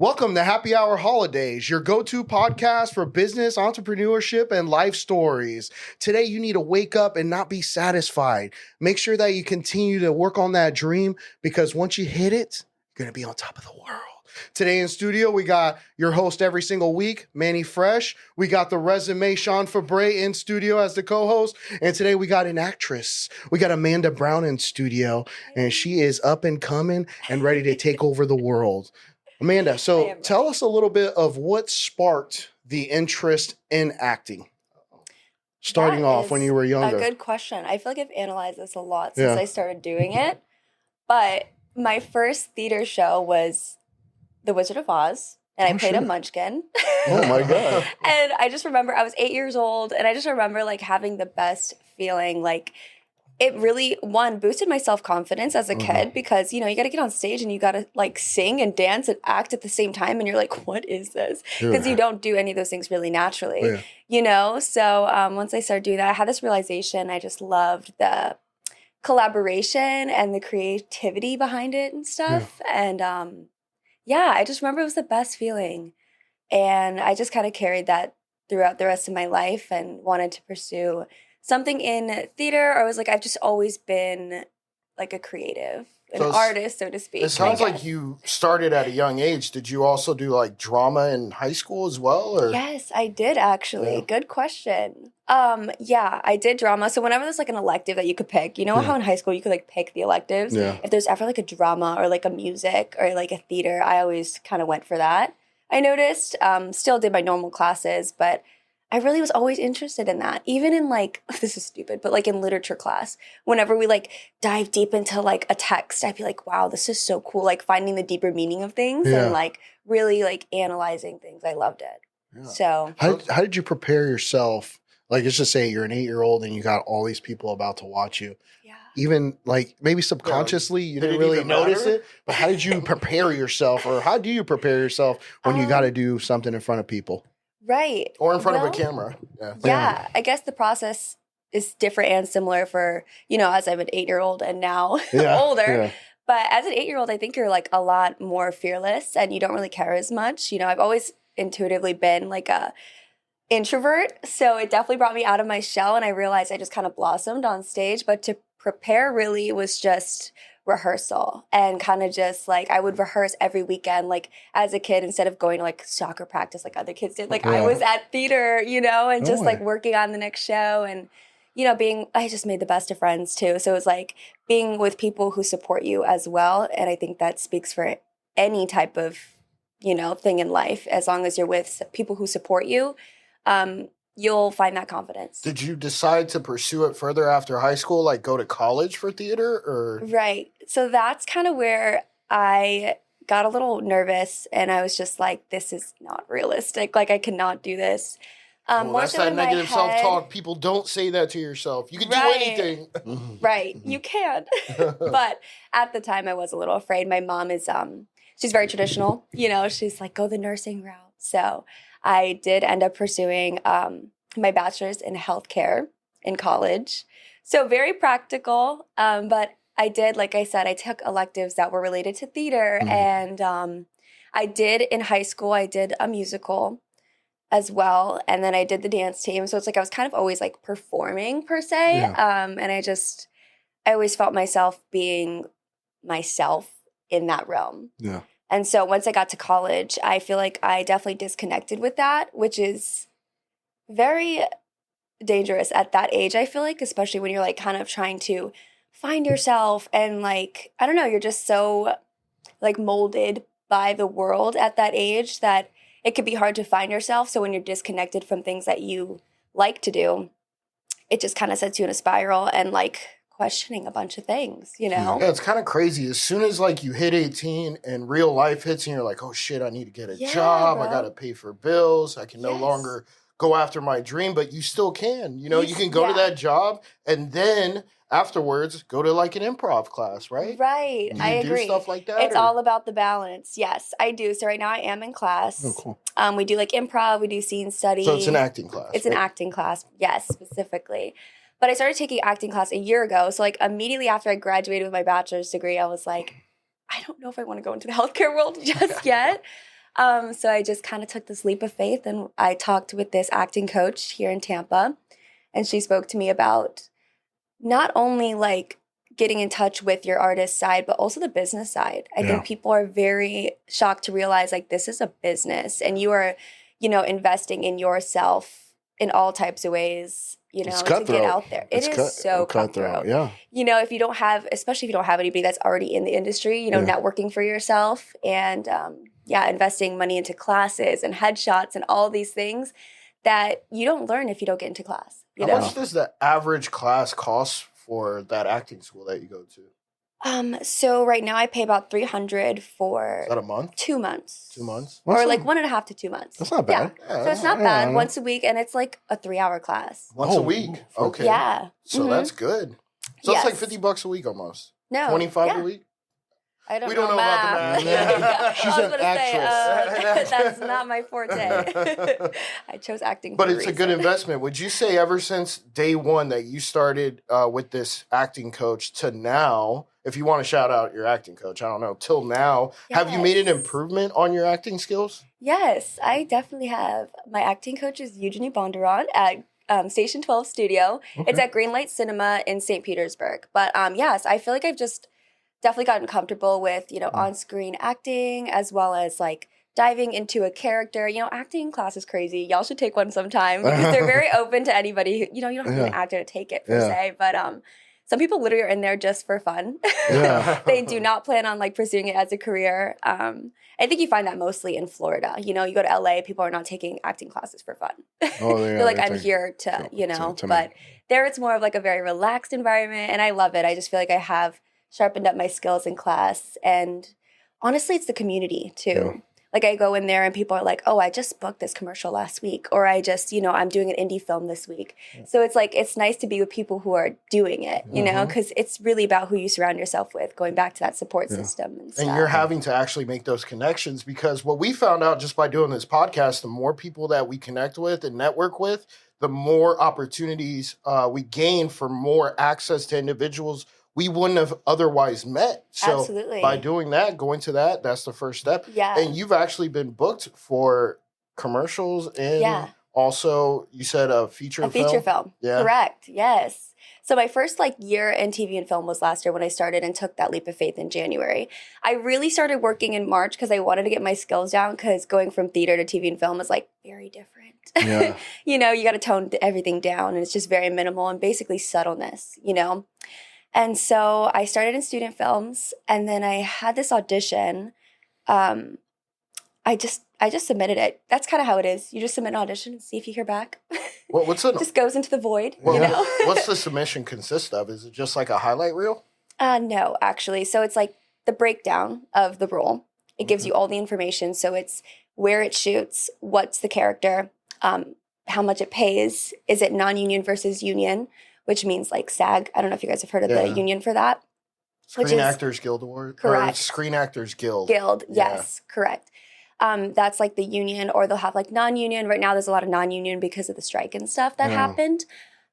Welcome to Happy Hour Holidays, your go-to podcast for business, entrepreneurship, and life stories. Today, you need to wake up and not be satisfied. Make sure that you continue to work on that dream because once you hit it, you're going to be on top of the world. Today in studio, we got your host every single week, Manny Fresh. We got the resume, Sean Fabre, in studio as the co-host. And today we got an actress. We got Amanda Brown in studio, and she is up and coming and ready to take over the world. Amanda, so tell us a little bit of what sparked the interest in acting. Starting off when you were younger. A good question. I feel like I've analyzed this a lot since I started doing it. But my first theater show was The Wizard of Oz, and I played a munchkin. Oh my God. And I just remember I was 8 years old, and I just remember like having the best feeling. Like it really, one, boosted my self-confidence as a kid because, you know, you got to get on stage and you got to like sing and dance and act at the same time. And you're like, what is this? Because you don't do any of those things really naturally, you know? So once I started doing that, I had this realization. I just loved the collaboration and the creativity behind it and stuff. And I just remember it was the best feeling. And I just kind of carried that throughout the rest of my life and wanted to pursue something in theater, or I was like, I've just always been like a creative, an artist, so to speak. It sounds like you started at a young age. Did you also do like drama in high school as well? Or? Yes, I did actually. Yeah. Good question. I did drama. So whenever there's like an elective that you could pick, you know how in high school you could like pick the electives? Yeah. If there's ever like a drama or like a music or like a theater, I always kind of went for that. I noticed, still did my normal classes, but I really was always interested in that. Even in like, this is stupid, but like in literature class, whenever we like dive deep into like a text, I'd be like, wow, this is so cool. Like finding the deeper meaning of things and like really like analyzing things. I loved it. Yeah. So how did you prepare yourself? Like, let's just say you're an 8-year-old and you got all these people about to watch you. Yeah. Even like maybe subconsciously you didn't really notice it, but how did you prepare yourself, or how do you prepare yourself when you got to do something in front of people? Right. Or in front of a camera. Yeah. I guess the process is different and similar for, you know, as I'm an 8-year-old and now older. Yeah. But as an 8-year-old, I think you're like a lot more fearless and you don't really care as much. You know, I've always intuitively been like a introvert. So it definitely brought me out of my shell, and I realized I just kind of blossomed on stage. But to prepare really was just rehearsal, and kind of just like I would rehearse every weekend. Like as a kid, instead of going to like soccer practice like other kids did, like I was at theater, you know, and just like working on the next show, and you know, I just made the best of friends too. So it was like being with people who support you as well, and I think that speaks for any type of, you know, thing in life. As long as you're with people who support you, you'll find that confidence. Did you decide to pursue it further after high school, like go to college for theater, or? Right. So that's kind of where I got a little nervous, and I was just like, this is not realistic. Like I cannot do this. That's that negative self-talk. People don't say that to yourself. You can do anything. Right. You can. But at the time I was a little afraid. My mom is, she's very traditional. You know, she's like, go the nursing route. So I did end up pursuing my bachelor's in healthcare in college. So very practical. But I did, like I said, I took electives that were related to theater. And I did, in high school, I did a musical as well. And then I did the dance team. So it's like I was kind of always like performing per se. Yeah. And I always felt myself being myself in that realm. Yeah. And so once I got to college, I feel like I definitely disconnected with that, which is very dangerous at that age, I feel like, especially when you're like kind of trying to find yourself and like, I don't know, you're just so like molded by the world at that age that it could be hard to find yourself. So when you're disconnected from things that you like to do, it just kind of sets you in a spiral and like questioning a bunch of things, you know? Yeah, it's kind of crazy. As soon as like you hit 18 and real life hits and you're like, oh shit, I need to get a job. Bro. I got to pay for bills. I can no longer go after my dream, but you still can. You know, you can go to that job and then afterwards go to like an improv class, right? Right. I agree. Do stuff like that? It's all about the balance. Yes, I do. So right now I am in class. Oh, cool. We do like improv, we do scene study. So it's an acting class. It's an acting class, yes, specifically. But I started taking acting class a year ago. So like immediately after I graduated with my bachelor's degree, I was like, I don't know if I want to go into the healthcare world just yet. So I just kind of took this leap of faith, and I talked with this acting coach here in Tampa, and she spoke to me about not only like getting in touch with your artist side, but also the business side. I think people are very shocked to realize like this is a business, and you are, investing in yourself in all types of ways, to get out there. It is so cutthroat. Yeah. If you don't have, especially if you don't have anybody that's already in the industry, networking for yourself and, investing money into classes and headshots and all these things that you don't learn if you don't get into class. How much does the average class cost for that acting school that you go to? So right now I pay about $300 for Is that a month? 2 months. 2 months? Or like 1.5 to 2 months. That's not bad. Yeah. So it's not bad. Once a week, and it's like a 3-hour class. Once a week? Okay. Yeah. So that's good. So it's like $50 a week almost. No. 25 a week? I don't We know don't know about the math. She's an actress. That's not my forte. I chose acting But for it's a good investment. Would you say ever since day one that you started with this acting coach to now, if you want to shout out your acting coach, I don't know, till now, have you made an improvement on your acting skills? Yes, I definitely have. My acting coach is Eugenie Bondurant at Station 12 Studio. Okay. It's at Greenlight Cinema in St. Petersburg. But yes, I feel like I've just definitely gotten comfortable with, on-screen acting as well as like diving into a character. Acting class is crazy. Y'all should take one sometime because they're very open to anybody who, you don't have to be an actor to take it per se. But some people literally are in there just for fun. Yeah. They do not plan on like pursuing it as a career. I think you find that mostly in Florida. You go to LA, people are not taking acting classes for fun. They're like, I'm here to, but there it's more of like a very relaxed environment. And I love it. I just feel like I have sharpened up my skills in class. And honestly, it's the community too. Yeah. Like I go in there and people are like, oh, I just booked this commercial last week. Or I just, I'm doing an indie film this week. Yeah. So it's like, it's nice to be with people who are doing it, because it's really about who you surround yourself with, going back to that support system. And you're having to actually make those connections, because what we found out just by doing this podcast, the more people that we connect with and network with, the more opportunities we gain for more access to individuals we wouldn't have otherwise met. So by doing that, going to that, that's the first step. Yeah. And you've actually been booked for commercials and also you said a feature film? A feature film. Yeah. Correct. Yes. So my first year in TV and film was last year when I started and took that leap of faith in January. I really started working in March because I wanted to get my skills down, because going from theater to TV and film is very different. Yeah. You got to tone everything down, and it's just very minimal and basically subtleness, And so I started in student films, and then I had this audition. I just submitted it. That's kind of how it is. You just submit an audition and see if you hear back. Well, what's it just goes into the void, What's the submission consist of? Is it just like a highlight reel? No, actually. So it's like the breakdown of the role. It gives you all the information. So it's where it shoots, what's the character, how much it pays, is it non-union versus union, which means like SAG. I don't know if you guys have heard of the union for that. Screen Actors Guild Award? Correct. Screen Actors Guild. Yes, correct. That's like the union, or they'll have like non-union. Right now there's a lot of non-union because of the strike and stuff that happened.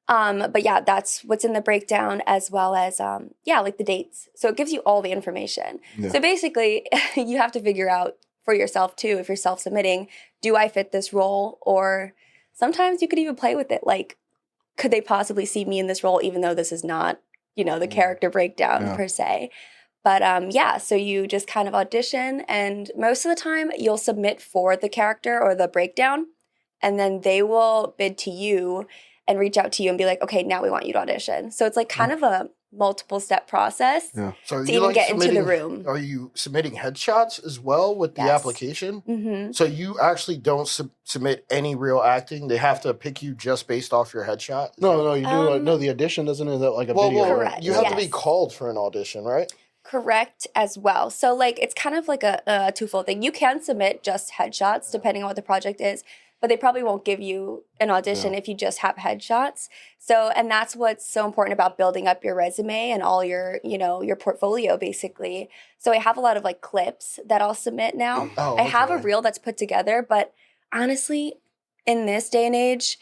But that's what's in the breakdown, as well as, like the dates. So it gives you all the information. Yeah. So basically you have to figure out for yourself too, if you're self-submitting, do I fit this role? Or sometimes you could even play with it. Like, could they possibly see me in this role, even though this is not, the character breakdown per se? But so you just kind of audition, and most of the time you'll submit for the character or the breakdown, and then they will bid to you and reach out to you and be like, okay, now we want you to audition. So it's like kind of a multiple step process to even get into the room. Are you submitting headshots as well with the application? Mm-hmm. So you actually don't submit any real acting? They have to pick you just based off your headshot? No, you do. No, the audition doesn't is that like a video. Correct. You have to be called for an audition, right? Correct as well. So it's kind of like a twofold thing. You can submit just headshots depending on what the project is, but they probably won't give you an audition if you just have headshots. So, and that's what's so important about building up your resume and all your, your portfolio basically. So I have a lot of clips that I'll submit now. I have a reel that's put together, but honestly, in this day and age,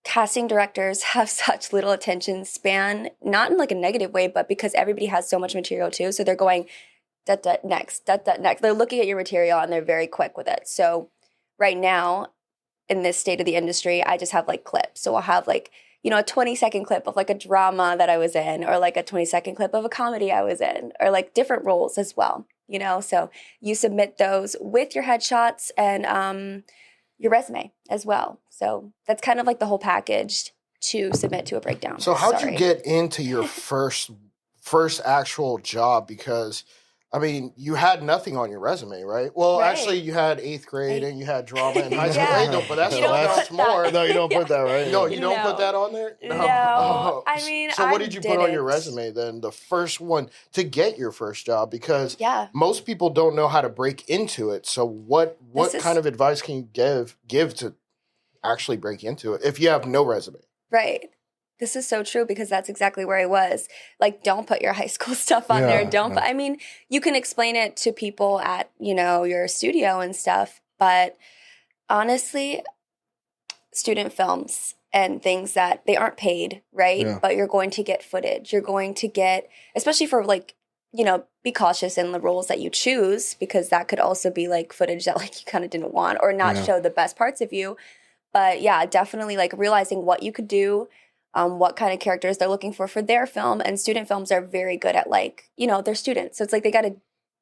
casting directors have such little attention span, not in a negative way, but because everybody has so much material too. So they're going, next, next. They're looking at your material and they're very quick with it. So right now, in this state of the industry, I just have like clips. So I'll have like, a 20-second clip of like a drama that I was in, or like a 20-second clip of a comedy I was in, or like different roles as well, So you submit those with your headshots and your resume as well. So that's kind of like the whole package to submit to a breakdown. So how'd you get into your first actual job? Because you had nothing on your resume, right? Well, actually, you had 8th grade and you had drama in high school. No, but that's more. No, you don't put that, right? No, you don't put that on there? No. So what did you put on your resume then? The first one to get your first job? Because most people don't know how to break into it. So what kind of advice can you give to actually break into it if you have no resume? Right. This is so true because that's exactly where I was. Like, don't put your high school stuff on there. You can explain it to people at, your studio and stuff. But honestly, student films and things that they aren't paid, right? Yeah. But you're going to get footage. You're going to get, especially for like, be cautious in the roles that you choose, because that could also be like footage that like you kind of didn't want or not show the best parts of you. But yeah, definitely like realizing what you could do. What kind of characters they're looking for their film. And student films are very good at like, they're students. So it's like they got to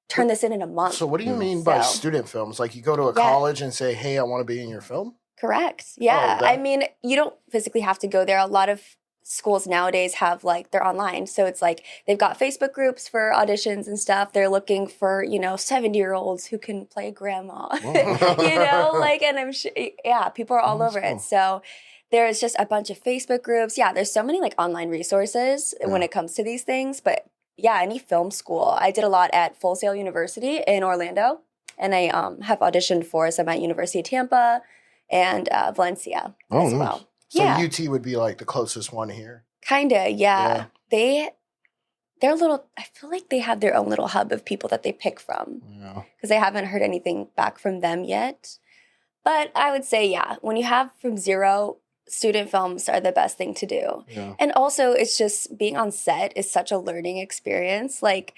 turn this in a month. So what do you mean by student films? Like you go to a college and say, hey, I want to be in your film? Correct. Yeah. You don't physically have to go there. A lot of schools nowadays have like, they're online. So it's like they've got Facebook groups for auditions and stuff. They're looking for, 70-year-olds who can play grandma, and I'm sure, people are all over it. So there's just a bunch of Facebook groups. Yeah, there's so many like online resources when it comes to these things. But yeah, any film school. I did a lot at Full Sail University in Orlando. And I have auditioned for some at University of Tampa and Valencia as well. So UT would be like the closest one here. Kinda, yeah. They're a little, I feel like they have their own little hub of people that they pick from. Yeah. Because I haven't heard anything back from them yet. But I would say, when you have from zero, student films are the best thing to do. Yeah. And also it's just being on set is such a learning experience. Like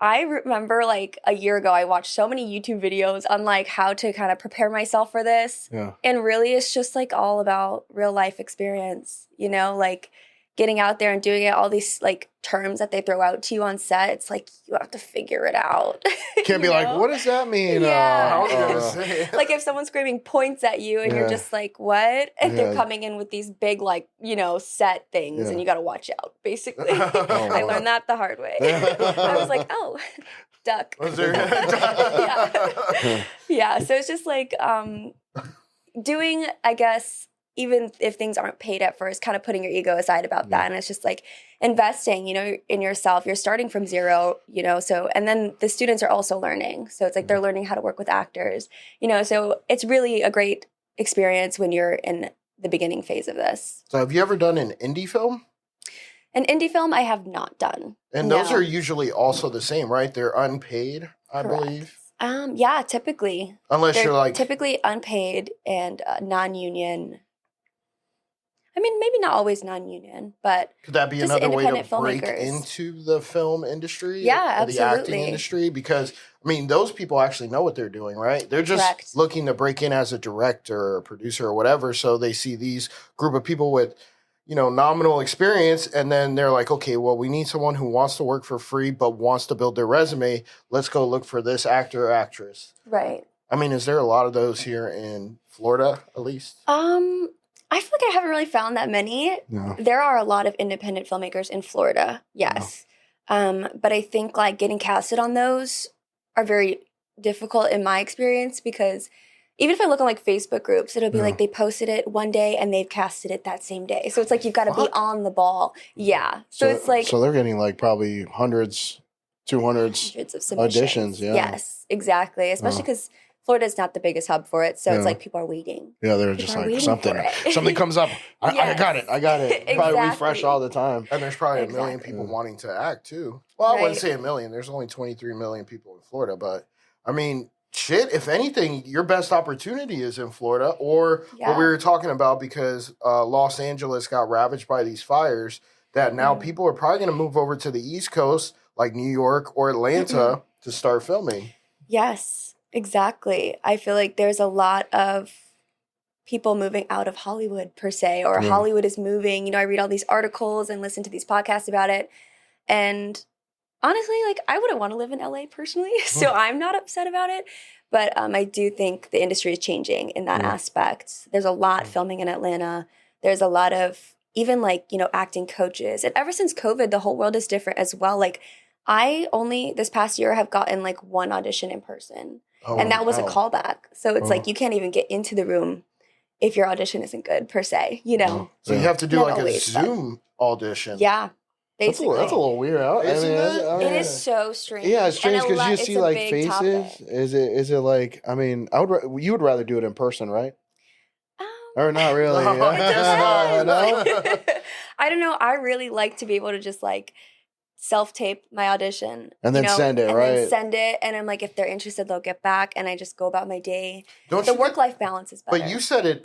I remember like a year ago, I watched so many YouTube videos on like how to kind of prepare myself for this. Yeah. And really it's just like all about real life experience, like getting out there and doing it, all these like terms that they throw out to you on set. It's like, you have to figure it out. Can't be like, what does that mean? Like if someone's screaming points at you and you're just like, what? And they're coming in with these big like, set things and you got to watch out basically. I learned that the hard way. I was like, duck. Was there? Yeah. So it's just like doing, I guess, even if things aren't paid at first, kind of putting your ego aside about that. And it's just like investing, in yourself. You're starting from zero, so, and then the students are also learning. So it's like they're learning how to work with actors, so it's really a great experience when you're in the beginning phase of this. So have you ever done an indie film? An indie film I have not done. And those are usually also the same, right? They're unpaid, I believe. Yeah, typically. Unless you're like... Typically unpaid and non-union. Maybe not always non-union, but could that be another way to break into the film industry? Yeah, absolutely. The acting industry? Because, those people actually know what they're doing, right? They're just looking to break in as a director or producer or whatever, so they see these group of people with, nominal experience, and then they're like, okay, well, we need someone who wants to work for free but wants to build their resume. Let's go look for this actor or actress. Right. Is there a lot of those here in Florida, at least? I feel like I haven't really found that many. No. There are a lot of independent filmmakers in Florida, yes. No. But I think like getting casted on those are very difficult in my experience, because even if I look on like Facebook groups, it'll be like they posted it one day and they've casted it that same day. So it's like you've got to be on the ball. Yeah. So it's like... So they're getting like probably hundreds of auditions. Yeah. Yes, exactly. Especially because... Florida is not the biggest hub for it, so it's like people are waiting. Yeah, they're just like something comes up. I got it. Exactly. Probably refresh all the time. And there's probably a million people wanting to act too. Well, I wouldn't say a million. There's only 23 million people in Florida, but shit, if anything, your best opportunity is in Florida, or what we were talking about, because Los Angeles got ravaged by these fires, that now people are probably going to move over to the East Coast, like New York or Atlanta, to start filming. Yes, exactly. I feel like there's a lot of people moving out of Hollywood per se, or Hollywood is moving. You know, I read all these articles and listen to these podcasts about it. And honestly, like, I wouldn't want to live in LA personally, so I'm not upset about it. But I do think the industry is changing in that aspect. There's a lot filming in Atlanta. There's a lot of even like, you know, acting coaches. And ever since COVID, the whole world is different as well. Like, I only this past year have gotten like one audition in person. And that was a callback. So it's like you can't even get into the room if your audition isn't good per se, you know. So you have to do Not like always, a Zoom audition. Yeah. Basically. That's a little weird. It is so strange. Yeah, it's strange because you see like faces. Topic. Is it like, I mean, you would rather do it in person, right? Or not really? It depends. No? I don't know. I really like to be able to just like self-tape my audition. And then send it, right? Then send it. And I'm like, if they're interested, they'll get back. And I just go about my day. The work-life balance is better. But you said it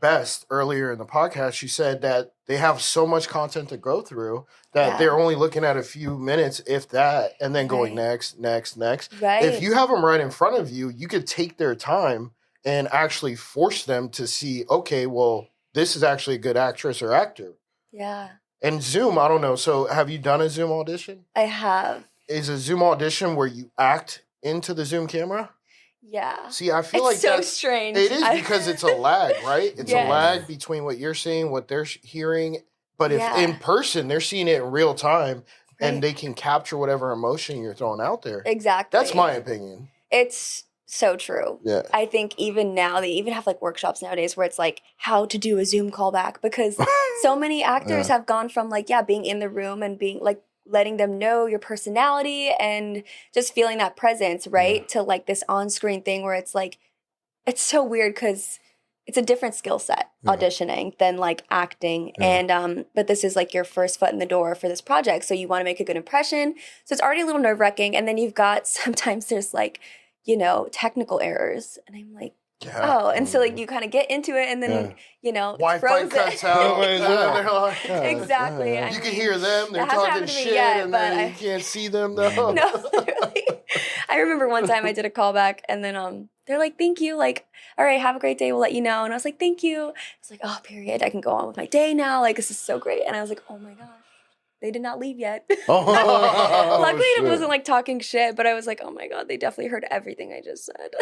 best earlier in the podcast. You said that they have so much content to go through that they're only looking at a few minutes, if that, and then going next. Right. If you have them right in front of you, you could take their time and actually force them to see, okay, well, this is actually a good actress or actor. Yeah. And Zoom, I don't know. So have you done a Zoom audition? I have. Is a Zoom audition where you act into the Zoom camera? Yeah. See, I feel it's like so strange. It is because it's a lag, right? It's a lag between what you're seeing, what they're hearing. But if in person, they're seeing it in real time and they can capture whatever emotion you're throwing out there. Exactly. That's my opinion. It's so true. Yeah. I think even now, they even have like workshops nowadays where it's like how to do a Zoom callback, because so many actors have gone from like, being in the room and being like, letting them know your personality and just feeling that presence, right? To like this on-screen thing where it's like, it's so weird because it's a different skill set auditioning than like acting. And, but this is like your first foot in the door for this project. So you want to make a good impression. So it's already a little nerve-wracking. And then you've got, sometimes there's like, you know, technical errors. And I'm like, and so like you kind of get into it and then, you know, Wi-Fi cuts out. Exactly. You can hear them. They're talking shit and then you can't see them though. No, literally. I remember one time I did a callback and then they're like, thank you. Like, all right, have a great day. We'll let you know. And I was like, thank you. I was like, oh, period. I can go on with my day now. Like, this is so great. And I was like, oh my gosh. They did not leave yet. Luckily, it wasn't like talking shit, but I was like, oh my God, they definitely heard everything I just said.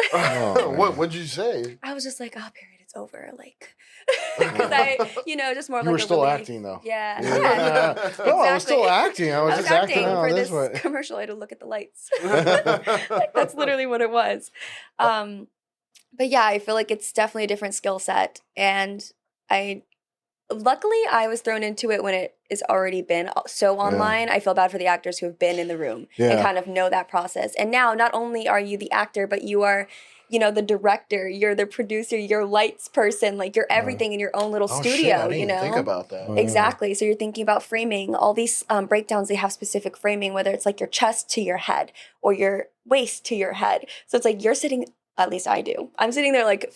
What'd you say? I was just like, oh, period, it's over. Like, because I, you know, just more you like were still acting though. Yeah. Exactly. I was still acting. I was just acting for this commercial. I had to look at the lights. Like, that's literally what it was. But yeah, I feel like it's definitely a different skill set. And luckily, I was thrown into it when it has already been so online. I feel bad for the actors who have been in the room and kind of know that process. And now, not only are you the actor, but you are, you know, the director, you're the producer, you're lights person, like you're everything in your own little studio, I didn't you know? think about that. Exactly. So you're thinking about framing. All these breakdowns, they have specific framing, whether it's like your chest to your head or your waist to your head. So it's like you're sitting, at least I do. I'm sitting there like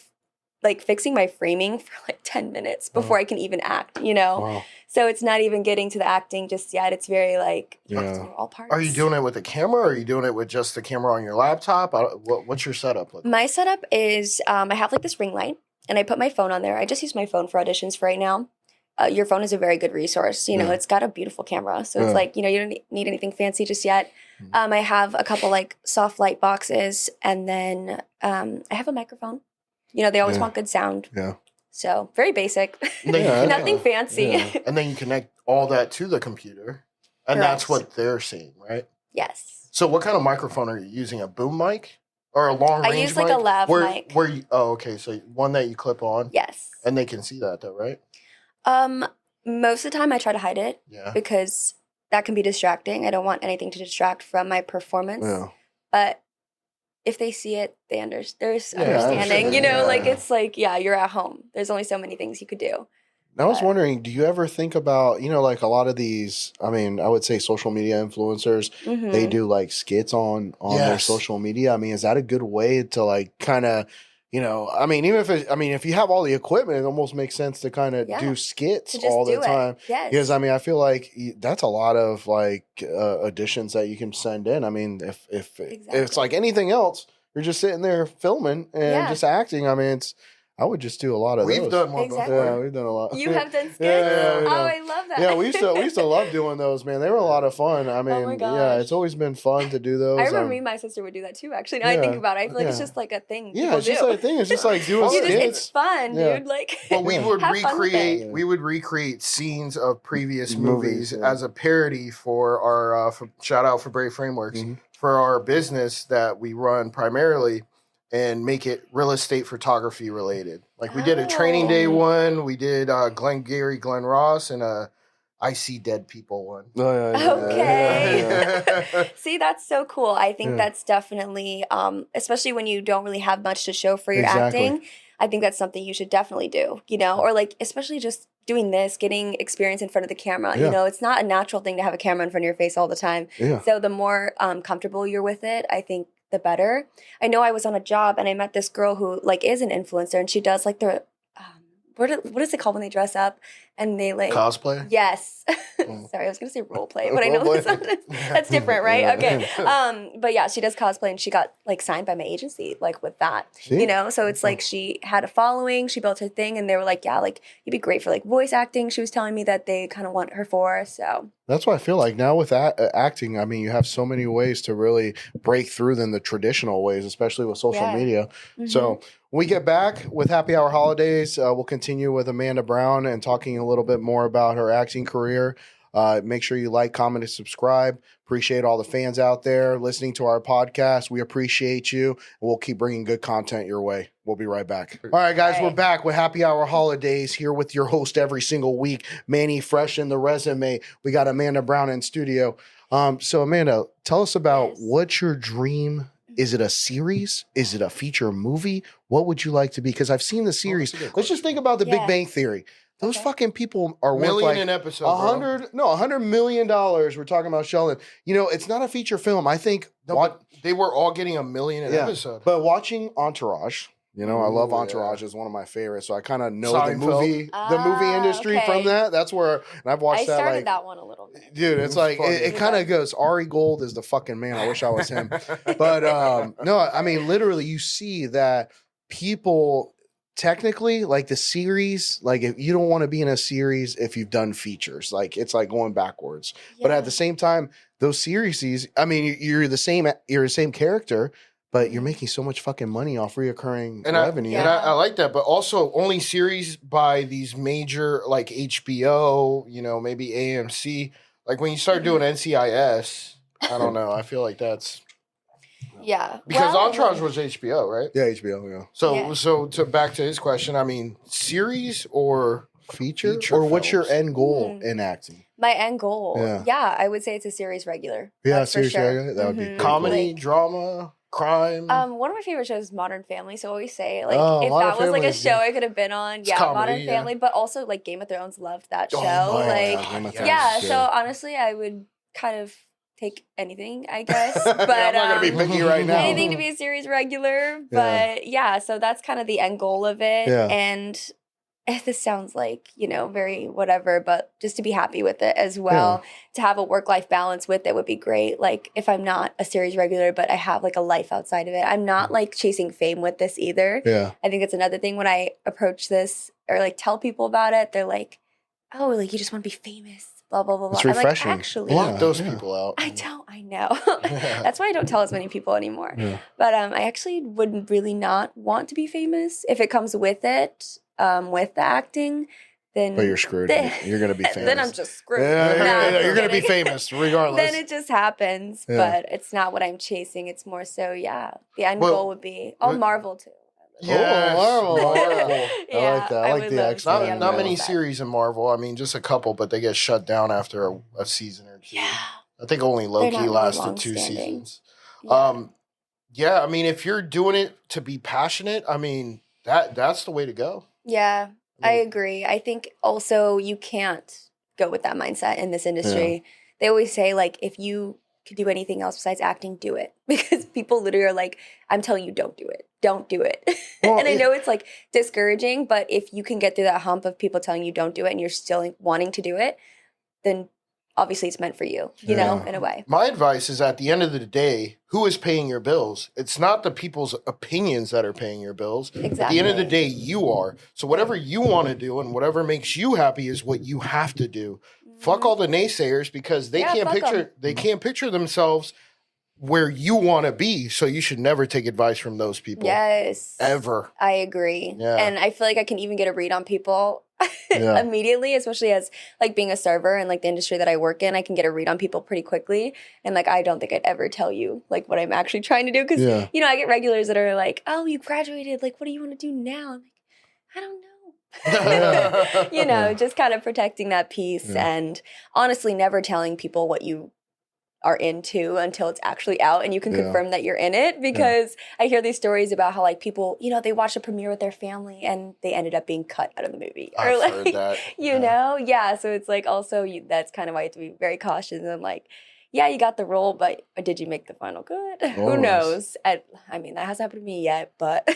fixing my framing for like 10 minutes before I can even act, you know? Wow. So it's not even getting to the acting just yet. It's very like, you have to do all parts. Are you doing it with a camera or are you doing it with just the camera on your laptop? What's your setup like? My setup is I have like this ring light and I put my phone on there. I just use my phone for auditions for right now. Your phone is a very good resource. You know, it's got a beautiful camera. So it's like, you know, you don't need anything fancy just yet. I have a couple like soft light boxes and then I have a microphone. You know, they always want good sound. Yeah. So very basic. Nothing fancy. Yeah. And then you connect all that to the computer. And that's what they're seeing, right? Yes. So what kind of microphone are you using? A boom mic? Or a long range mic? I use like a lav mic. Okay. So one that you clip on? Yes. And they can see that though, right? Most of the time I try to hide it. Yeah. Because that can be distracting. I don't want anything to distract from my performance. Yeah. But if they see it, there's understanding, you know, like it's like, you're at home. There's only so many things you could do. I was wondering, do you ever think about, you know, like a lot of these, I mean, I would say social media influencers, they do like skits on their social media. I mean, is that a good way to like kind of, you know, I mean, if you have all the equipment, it almost makes sense to kind of do skits all the time. Yes. Because I mean, I feel like that's a lot of like additions that you can send in. I mean, if it's like anything else, you're just sitting there filming and just acting. I mean, I would just do a lot of those. We've done one before. Yeah, we've done a lot. You have done skits? Yeah, I love that. Yeah, we used to love doing those, man. They were a lot of fun. I mean, oh my gosh. yeah, it's always been fun to do those. I remember me and my sister would do that too, actually. Now I think about it. I feel like it's just like a thing. Yeah, it's just like a thing. It's just like doing skits. It's fun, dude. Like, well, we would recreate scenes of previous movies as a parody for our shout out for Brave Frameworks for our business that we run primarily, and make it real estate photography related. Like we did a training day one, we did Glenn Ross, and I See Dead People one. Oh, yeah, okay. See, that's so cool. I think that's definitely, especially when you don't really have much to show for your acting, I think that's something you should definitely do, you know, or like, especially just doing this, getting experience in front of the camera. You know, it's not a natural thing to have a camera in front of your face all the time. So the more comfortable you're with it, I think the better. I know I was on a job and I met this girl who like is an influencer, and she does like the what is it called when they dress up and they like cosplay? Yes. Sorry, I was gonna say role play, but I know that's different, right? Okay. But yeah, she does cosplay, and she got like signed by my agency, like with that. You know, so it's like she had a following, she built her thing, and they were like, yeah, like you'd be great for like voice acting. She was telling me that they kind of want her for, so. That's what I feel like now with acting. I mean, you have so many ways to really break through than the traditional ways, especially with social media. So when we get back with Happy Hour Holidays, we'll continue with Amanda Brown and talking a little bit more about her acting career. Make sure you like, comment, and subscribe. Appreciate all the fans out there listening to our podcast. We appreciate you. And we'll keep bringing good content your way. We'll be right back. All right, guys, we're back with Happy Hour Holidays here with your host every single week, Manny Fresh in the resume. We got Amanda Brown in studio. So, Amanda, tell us about what's your dream. Is it a series? Is it a feature movie? What would you like to be? Because I've seen the series. Let's just think about the Big Bang Theory. Those fucking people are worth like an episode, $100 million. We're talking about Sheldon. You know, it's not a feature film. I think they were all getting $1 million an episode. But watching Entourage, you know, I love Entourage. It's one of my favorites. So I kind of know the movie industry from that. That's where, and I've watched that. I started that one a little bit. Dude, it's like, it kind of goes, Ari Gold is the fucking man. I wish I was him. But no, I mean, literally you see that people technically like the series, like if you don't want to be in a series, if you've done features, like it's like going backwards. But at the same time, those series, I mean, you're the same character, but you're making so much fucking money off reoccurring revenue. I like that, but also only series by these major like HBO, you know, maybe AMC. Like when you start doing NCIS, I don't know. I feel like that's because Entourage was HBO, right? Yeah, HBO. Yeah. So to back to his question, I mean, series or feature or what's your end goal in acting? My end goal, I would say it's a series regular. Yeah, series regular. That would be comedy, drama. Crime. One of my favorite shows is Modern Family. So I always say, like, if that was like a show I could have been on, Modern Family. But also, like, Game of Thrones, loved that show. So honestly, I would kind of take anything, I guess. But I'm not gonna be picky right now. Anything to be a series regular. But so that's kind of the end goal of it. Yeah. And this sounds like, you know, very whatever, but just to be happy with it as well. To have a work-life balance with it would be great. Like if I'm not a series regular, but I have like a life outside of it. I'm not like chasing fame with this either. Yeah. I think it's another thing when I approach this or like tell people about it, they're like, oh, like you just want to be famous. Blah, blah, blah, blah. It's refreshing. I'm like, actually, block those people out. I know. That's why I don't tell as many people anymore. Yeah. But I actually would really not want to be famous. If it comes with it, with the acting, then... But you're screwed. You're going to be famous. Then I'm just screwed. You're going to be famous regardless. Then it just happens. But it's not what I'm chasing. It's more so, the end goal would be... Marvel too. Marvel. I like that. I like the X-Men. Not many series in Marvel. I mean, just a couple, but they get shut down after a season or two. Yeah. I think only Loki lasted 2 seasons. Yeah. I mean, if you're doing it to be passionate, I mean, that's the way to go. Yeah, I agree. I think also you can't go with that mindset in this industry. They always say, like, if you could do anything else besides acting, do it. Because people literally are like, I'm telling you, don't do it. Don't do it. Well, and I know it's like discouraging, but if you can get through that hump of people telling you don't do it and you're still wanting to do it, then obviously it's meant for you, you know, in a way. My advice is at the end of the day, who is paying your bills? It's not the people's opinions that are paying your bills. Exactly. At the end of the day, you are. So whatever you want to do and whatever makes you happy is what you have to do. Fuck all the naysayers because they can't picture themselves where you want to be. So you should never take advice from those people. Yes. Ever. I agree. Yeah. And I feel like I can even get a read on people immediately, especially as like being a server and like the industry that I work in, I can get a read on people pretty quickly. And like, I don't think I'd ever tell you like what I'm actually trying to do. Cause you know, I get regulars that are like, oh, you graduated. Like, what do you want to do now? I'm like, I don't know. You know, just kind of protecting that peace and honestly never telling people what you are into until it's actually out and you can confirm that you're in it, because I hear these stories about how like people, you know, they watch a premiere with their family and they ended up being cut out of the movie. I've heard that. You know? Yeah. So it's like also that's kind of why you have to be very cautious and like, yeah, you got the role, but did you make the final good? Who knows? I mean, that hasn't happened to me yet, but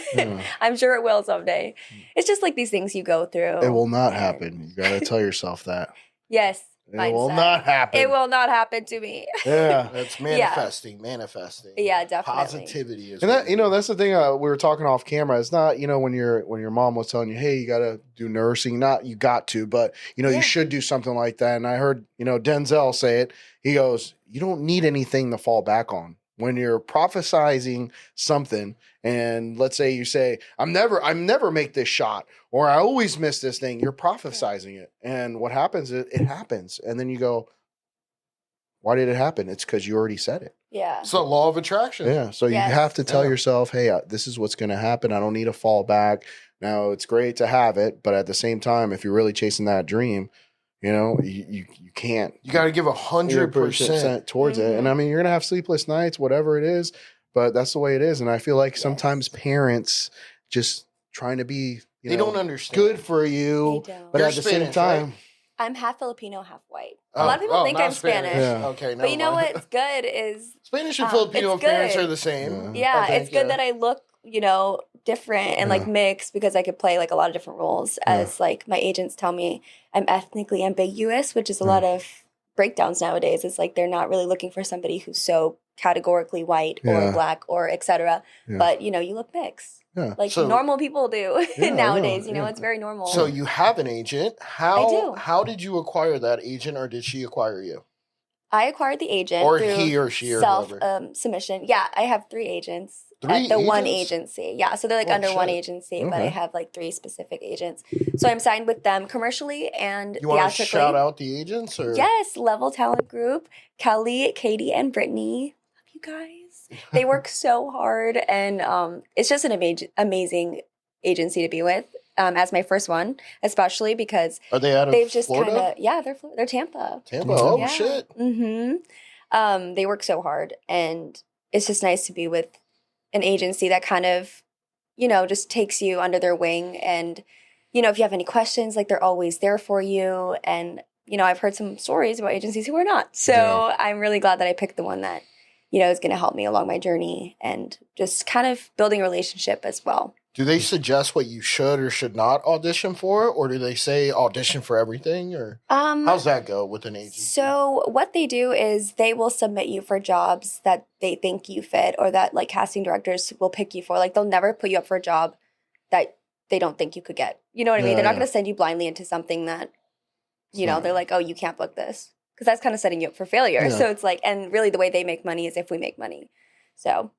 I'm sure it will someday. It's just like these things you go through. It will not happen. You got to tell yourself that. Yes. It will not happen. It will not happen to me. Yeah. It's manifesting. Yeah, definitely. Positivity is. And that, you know, that's the thing we were talking off camera. It's not, you know, when your mom was telling you, hey, you got to do nursing, not you got to, but, you know, you should do something like that. And I heard, you know, Denzel say it. He goes, you don't need anything to fall back on. When you're prophesizing something, and let's say you say, I'm never make this shot, or I always miss this thing, you're prophesizing it. And what happens is it happens. And then you go, why did it happen? It's because you already said it. Yeah. It's the law of attraction. Yeah. So you have to tell yourself, hey, this is what's going to happen. I don't need to fall back. Now, it's great to have it, but at the same time, if you're really chasing that dream, you know, you can't. You got to give 100% towards it. And I mean, you're going to have sleepless nights, whatever it is, but that's the way it is. And I feel like sometimes parents just trying to be, they don't understand. Good for you. But You're at the Spanish, same time. Right? I'm half Filipino, half white. A lot of people think I'm Spanish. Yeah. Okay, but you know what's good is Spanish and Filipino parents are the same. Yeah, it's good that I look, you know, different and like mixed, because I could play like a lot of different roles. As like my agents tell me, I'm ethnically ambiguous, which is a lot of breakdowns nowadays. It's like they're not really looking for somebody who's so categorically white or black or etc. But you know, you look mixed. Yeah. Like normal people do nowadays. You know, it's very normal. So you have an agent. I do. How did you acquire that agent, or did she acquire you? I acquired the agent, or through he or she or self whoever. Submission. Yeah, I have 3 agents. At the one agency. Yeah, so they're like under one agency, but I have like 3 specific agents. So I'm signed with them commercially and theatrically. You want to shout out the agents? Or? Yes, Level Talent Group, Kelly, Katie, and Brittany. Love you guys. They work so hard, and it's just an amazing agency to be with. As my first one, especially because are they out of they've just Florida? They're Tampa. Oh shit. Mm-hmm. They work so hard, and it's just nice to be with an agency that kind of, you know, just takes you under their wing. And, you know, if you have any questions, like they're always there for you. And, you know, I've heard some stories about agencies who are not. So I'm really glad that I picked the one that, you know, is going to help me along my journey and just kind of building a relationship as well. Do they suggest what you should or should not audition for? Or do they say audition for everything? Or how's that go with an agency? So what they do is they will submit you for jobs that they think you fit, or that like casting directors will pick you for. Like they'll never put you up for a job that they don't think you could get. You know what I mean? They're not going to send you blindly into something that, you know, they're like, oh, you can't book this. Because that's kind of setting you up for failure. Yeah. So it's like, and really the way they make money is if we make money. So.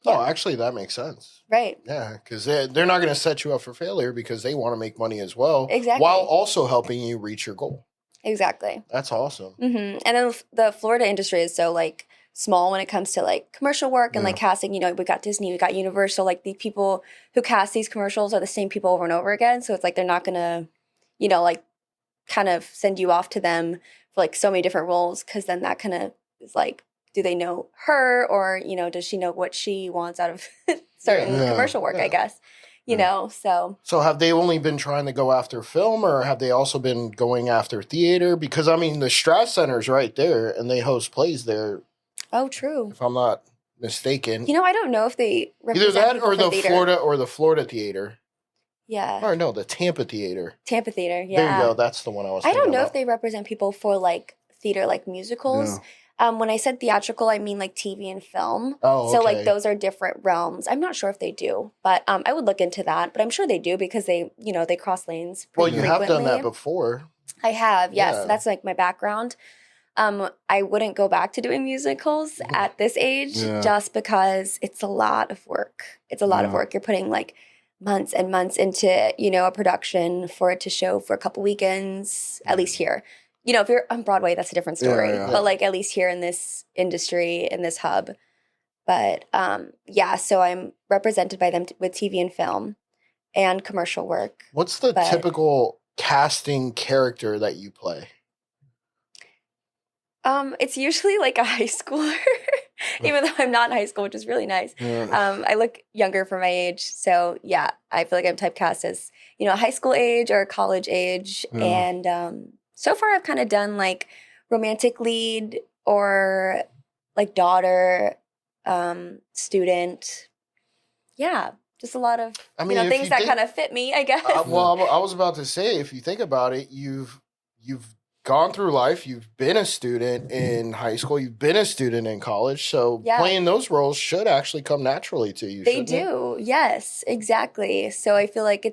Yeah. Oh, actually, that makes sense. Right. Yeah, because they're not going to set you up for failure because they want to make money as well. Exactly. While also helping you reach your goal. Exactly. That's awesome. Mm-hmm. And then the Florida industry is so like small when it comes to like commercial work and like casting. You know, we got Disney, we got Universal. Like the people who cast these commercials are the same people over and over again. So it's like they're not going to, you know, like kind of send you off to them for like so many different roles, because then that kind of is like, do they know her, or, you know, does she know what she wants out of certain commercial work, I guess, you know, so. So have they only been trying to go after film, or have they also been going after theater? Because, I mean, the Strat Center's right there, and they host plays there Oh, true. if I'm not mistaken. You know, I don't know if they Either represent that people or for the theater. Florida Theater. Yeah. Or no, the Tampa Theater. Tampa Theater, yeah. There you go. That's the one I was I thinking don't know about. if they represent people for like theater, like musicals. When I said theatrical, I mean like TV and film. Oh, So okay. like those are different realms. I'm not sure if they do, but I would look into that. But I'm sure they do because they, you know, they cross lanes Well, pretty you frequently. have done that before. I have, yes. Yeah. That's like my background. I wouldn't go back to doing musicals at this age just because it's a lot of work. It's a lot of work. You're putting like months and months into, you know, a production for it to show for a couple weekends, at least here. You know, if you're on Broadway, that's a different story. Yeah. But like at least here in this industry, in this hub. But so I'm represented by them with TV and film and commercial work. What's the typical casting character that you play? It's usually like a high schooler, even though I'm not in high school, which is really nice. I look younger for my age. So yeah, I feel like I'm typecast as, you know, high school age or college age. And so far I've kind of done like romantic lead or like daughter, student. Yeah, just a lot of things that kind of fit me, I guess. Well, I was about to say, if you think about it, you've gone through life. You've been a student in high school. You've been a student in college. So playing those roles should actually come naturally to you. They do. Yes, exactly. So I feel like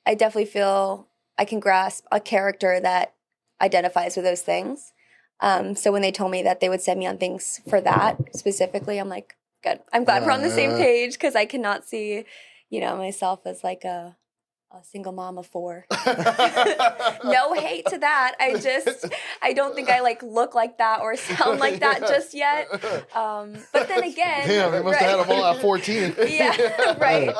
I definitely feel I can grasp a character that identifies with those things. So when they told me that they would send me on things for that specifically, I'm like, good. I'm glad we're on the same page because I cannot see, you know, myself as like a single mom of 4. No hate to that. I don't think I like look like that or sound like that just yet. But then again, damn, you must have had them all at 14. Yeah, right.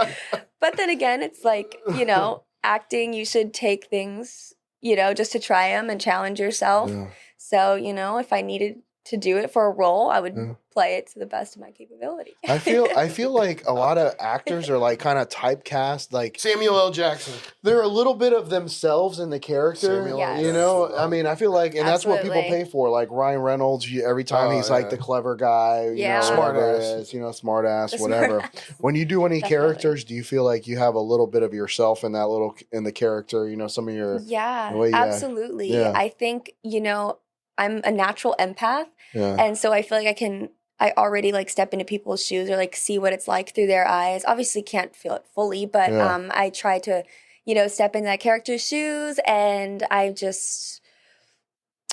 But then again, it's like, you know, acting, you should take things, you know, just to try them and challenge yourself. Yeah. So, you know, if I needed to do it for a role, I would play it to the best of my capability. I feel like a lot of actors are like kind of typecast, like Samuel L. Jackson. They're a little bit of themselves in the character. You know, I mean, I feel like, and that's what people pay for. Like Ryan Reynolds, every time he's like the clever guy, you know, smart ass, smart ass, whatever. When you do any characters, do you feel like you have a little bit of yourself in the character? You know, some of your absolutely. Yeah. I think, you know, I'm a natural empath. Yeah. And so I feel like I already like step into people's shoes or like see what it's like through their eyes. Obviously can't feel it fully, but I try to, you know, step into that character's shoes and I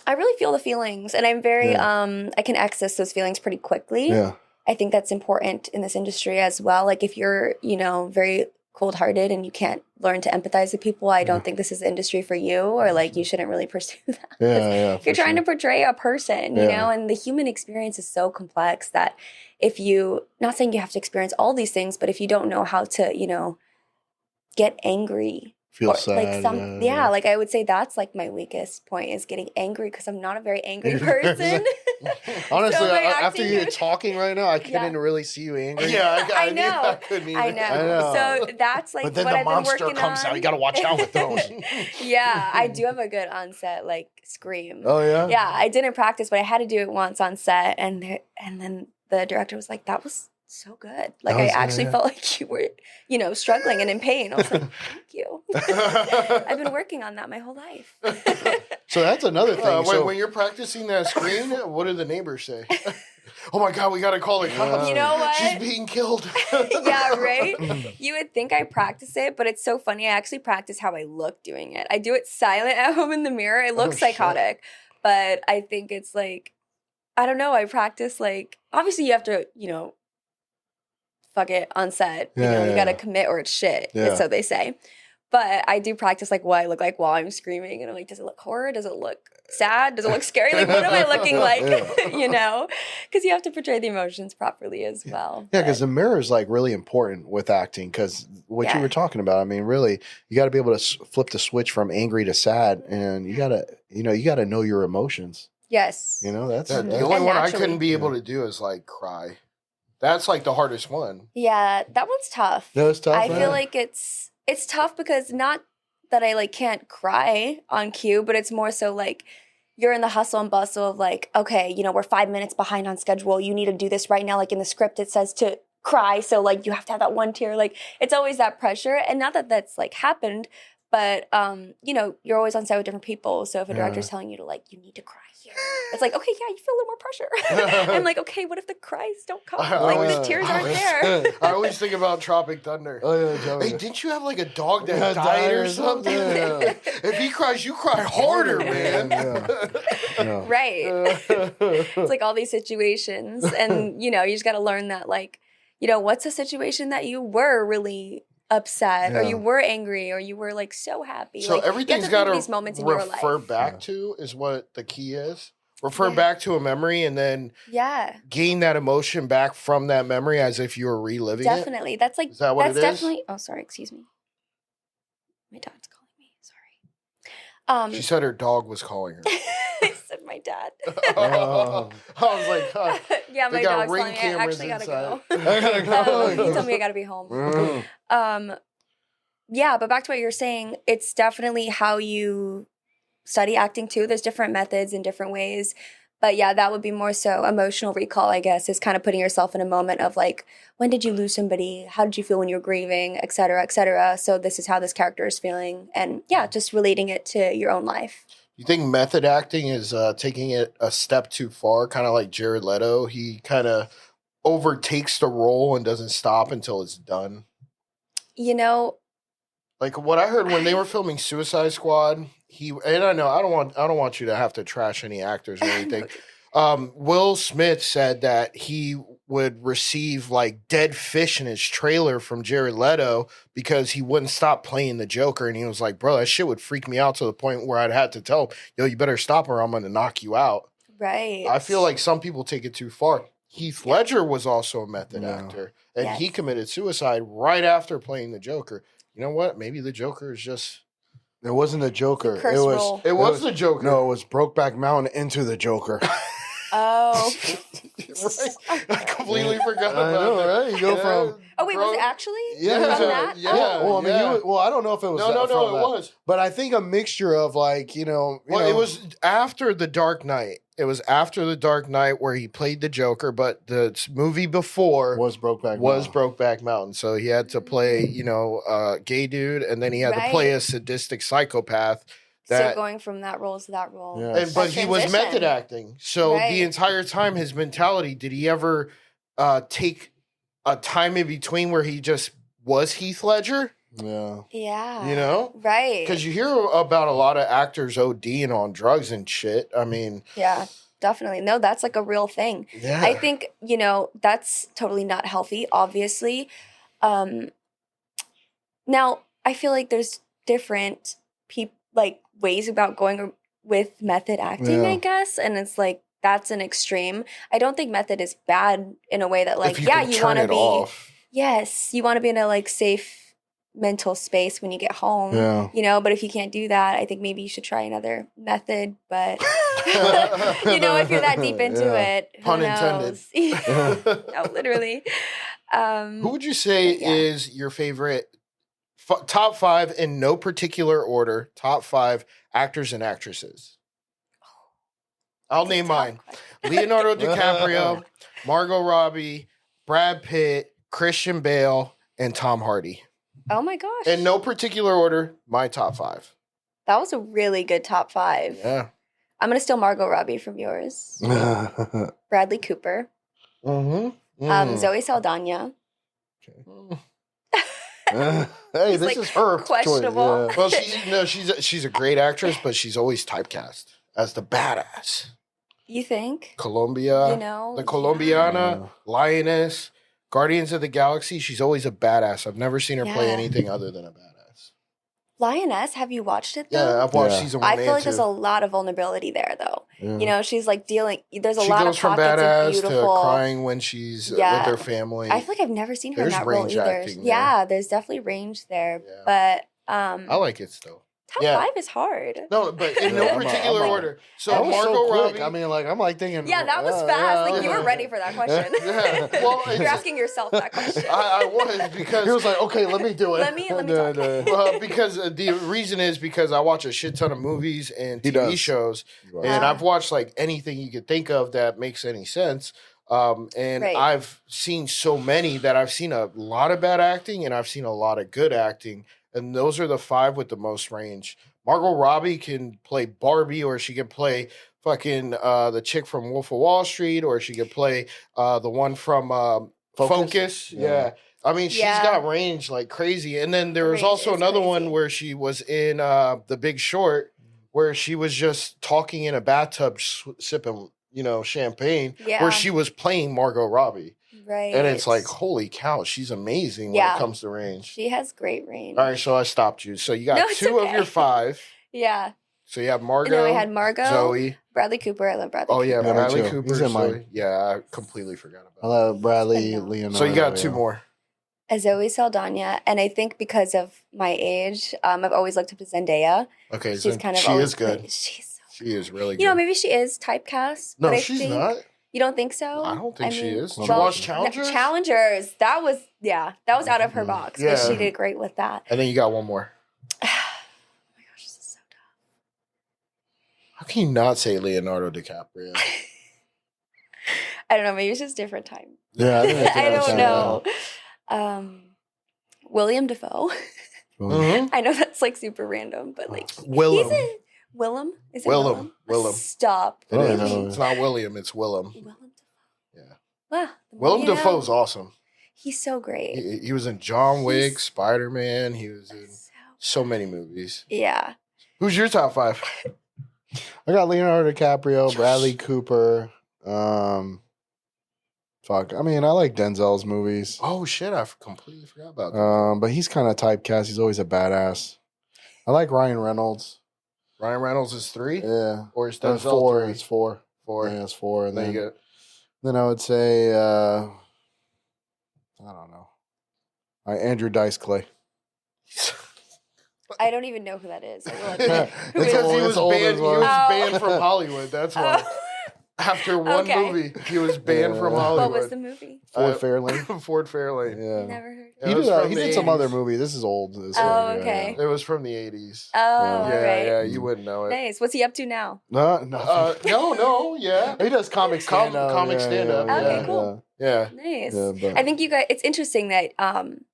really feel the feelings and I'm very, I can access those feelings pretty quickly. Yeah. I think that's important in this industry as well. Like if you're, you know, very cold-hearted and you can't learn to empathize with people, I don't think this is the industry for you, or like you shouldn't really pursue that. You're trying to portray a person, you know, and the human experience is so complex that if you, not saying you have to experience all these things, but if you don't know how to, you know, get angry, feel sad. Like like I would say that's like my weakest point is getting angry because I'm not a very angry person. Honestly, so after you're talking right now, I couldn't really see you angry. Yeah, I know. I couldn't either. I know. So that's like but then what the I've monster been working comes on. out. You got to watch out with those. Yeah, I do have a good on-set like scream. Oh yeah. Yeah, I didn't practice, but I had to do it once on set, and then the director was like, "That was so good. Like I actually felt like you were, you know, struggling and in pain." I was like, "Thank you." I've been working on that my whole life. So that's another thing. When you're practicing that scream, what do the neighbors say? Oh my God, we got to call the cops. You know what? She's being killed. Yeah, right? You would think I practice it, but it's so funny. I actually practice how I look doing it. I do it silent at home in the mirror. It looks psychotic, but I think it's like, I don't know. I practice like, obviously you have to, you know, fuck it on set. You know, you got to commit or it's shit. Yeah. So they say. But I do practice like what I look like while I'm screaming. And I'm like, does it look horror? Does it look sad? Does it look scary? Like, what am I looking like? You know? Because you have to portray the emotions properly as well. Yeah, because the mirror is like really important with acting. Because what you were talking about, I mean, really, you got to be able to flip the switch from angry to sad. And you got to know your emotions. Yes. You know, that's the only one I couldn't be able to do is like cry. That's like the hardest one. Yeah, that one's tough. That was tough. I feel like it's tough because not that I like can't cry on cue, but it's more so like you're in the hustle and bustle of like, okay, you know, we're 5 minutes behind on schedule. You need to do this right now. Like in the script, it says to cry. So like you have to have that one tear. Like it's always that pressure. And not that that's like happened, but you know, you're always on set with different people. So if a director's telling you to like, you need to cry here, it's like, okay, yeah, you feel a little more pressure. I'm like, okay, what if the cries don't come? Like the tears aren't there. I always think about Tropic Thunder. Hey, didn't you have like a dog that died or something? If he cries, you cry harder, man. Right. It's like all these situations. And, you know, you just got to learn that, like, you know, what's a situation that you were really upset or you were angry or you were like so happy. So like, everything's got to these moments in your life. refer back to is what the key is. Refer back to a memory and then gain that emotion back from that memory as if you were reliving it. Definitely. That's like, is that what that's it definitely, oh, sorry, excuse me. My dad's calling me, sorry. She said her dog was calling her. I said my dad. I was like, yeah, my dog's calling me. I actually gotta go. I gotta go. He told me I gotta be home. Yeah, but back to what you're saying, it's definitely how you study acting too. There's different methods and different ways. But yeah, that would be more so emotional recall, I guess, is kind of putting yourself in a moment of like, when did you lose somebody? How did you feel when you were grieving, et cetera, et cetera. So this is how this character is feeling. And yeah, just relating it to your own life. You think method acting is taking it a step too far? Kind of like Jared Leto. He kind of overtakes the role and doesn't stop until it's done. You know, like what I heard when they were filming Suicide Squad, and I know I don't want you to have to trash any actors or anything. Will Smith said that he would receive like dead fish in his trailer from Jared Leto because he wouldn't stop playing the Joker, and he was like, "Bro, that shit would freak me out to the point where I'd have to tell him, yo, you better stop or I'm gonna knock you out." Right. I feel like some people take it too far. Heath Ledger was also a method actor, and he committed suicide right after playing the Joker. You know what? Maybe the Joker is just... It wasn't the Joker. It was the Joker. No, it was Brokeback Mountain into the Joker. Oh. Right. I completely forgot about that. Right? You go from... Oh, wait, was it actually? Yeah. From that? Yeah. Oh. Well, I don't know if it was No, it was. But I think a mixture of like, you know... It was after The Dark Knight. It was after The Dark Knight where he played the Joker, but the movie before was Brokeback Mountain. So he had to play, you know, a gay dude, and then he had to play a sadistic psychopath. So going from that role to that role. Yes. But he was method acting. So the entire time, his mentality, did he ever take a time in between where he just was Heath Ledger? Yeah. Yeah. You know? Right. Because you hear about a lot of actors ODing on drugs and shit. I mean... Yeah, definitely. No, that's like a real thing. Yeah. I think, you know, that's totally not healthy, obviously. Now, I feel like there's different ways about going with method acting, I guess. And it's like, that's an extreme. I don't think method is bad in a way that like, you want to be... Off. Yes, you want to be in a like safe mental space when you get home, you know, but if you can't do that, I think maybe you should try another method, but you know, if you're that deep into it, pun intended. No, literally. Who would you say is your favorite top 5 in no particular order, top 5 actors and actresses? I'll name mine. Leonardo DiCaprio, Margot Robbie, Brad Pitt, Christian Bale, and Tom Hardy. Oh my gosh. In no particular order, my top 5. That was a really good top 5. Yeah. I'm going to steal Margot Robbie from yours. Bradley Cooper. Mm-hmm. Zoe Saldana. Hey, this like is her questionable. Choice. Well, she's a great actress, but she's always typecast as the badass. You think? Colombia. You know? The Colombiana, Lioness. Guardians of the Galaxy, she's always a badass. I've never seen her play anything other than a badass. Lioness, have you watched it though? Yeah, I've watched season 1 and 2. I feel like there's a lot of vulnerability there though. Yeah. You know, she's like there's a lot of pockets of beautiful. She goes from badass to crying when she's with her family. I feel like I've never seen her in that role either. Acting, yeah, there's definitely range there. Yeah. But I like it still. Top 5 is hard. No, but in no particular order. So that was Margot so quick. Robbie. I mean, like I'm like thinking. Yeah, that was fast. Like you were ready for that question. Well, you're asking yourself that question. I was because he was like, okay, let me do it. let me talk. Because the reason is because I watch a shit ton of movies and TV shows, and I've watched like anything you could think of that makes any sense. And I've seen so many that I've seen a lot of bad acting and I've seen a lot of good acting. And those are the 5 with the most range. Margot Robbie can play Barbie, or she can play fucking the chick from Wolf of Wall Street, or she could play the one from Focus. Yeah. I mean, she's got range like crazy. And then there was also another one where she was in The Big Short, where she was just talking in a bathtub, sipping, champagne, where she was playing Margot Robbie. Right. And it's like, holy cow, she's amazing when it comes to range. She has great range. All right, so I stopped you. So you got 2 of your 5. Yeah. So you have Margot. And then we had Margot. Zoe. Bradley Cooper. I love Bradley Cooper. Oh, yeah, Bradley Cooper. He's in Zoe. mine. Yeah, I completely forgot about I love Bradley, Leonardo. So you got 2 more. Zoe Saldana. And I think because of my age, I've always looked up to Zendaya. Okay, she's kind of she is good. She is really good. Maybe she is typecast. No, but she's not. You don't think so? I don't think she is. Did you Well, watch Challengers? Challengers. That was out of her box. Yeah. But she did great with that. And then you got 1 more. Oh my gosh, this is so tough. How can you not say Leonardo DiCaprio? I don't know. Maybe it's just different time. Yeah, I don't know. William Dafoe. Mm-hmm. I know that's like super random, but like Willem. Willem? Is it Willem. Willem. Stop. It is. It's not William. It's Willem. Willem Dafoe. Yeah. Wow. Willem Dafoe's awesome. He's so great. He was in John Wick, Spider-Man. He was in so many movies. Yeah. Who's your top 5? I got Leonardo DiCaprio, Bradley Cooper. I mean, I like Denzel's movies. Oh shit, I completely forgot about that. But he's kind of typecast. He's always a badass. I like Ryan Reynolds. Ryan Reynolds is 3? Yeah. Or is Denzel 4? 3? It's 4. 4. Yeah, it's 4. And then I would say, I don't know. Andrew Dice Clay. I don't even know who that is. Because he was banned from Hollywood. That's why. After one movie, he was banned from Hollywood. What was the movie? Ford Fairlane. Ford Fairlane. Yeah. Never heard. He did some other movie. This is old. Okay. It was from the 80s. Oh, right. Yeah, you wouldn't know it. Nice. What's he up to now? No, yeah. He does comic stand-up. Okay, cool. Yeah. Nice. Yeah, I think you guys, it's interesting that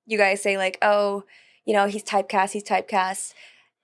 you guys say like, oh, he's typecast.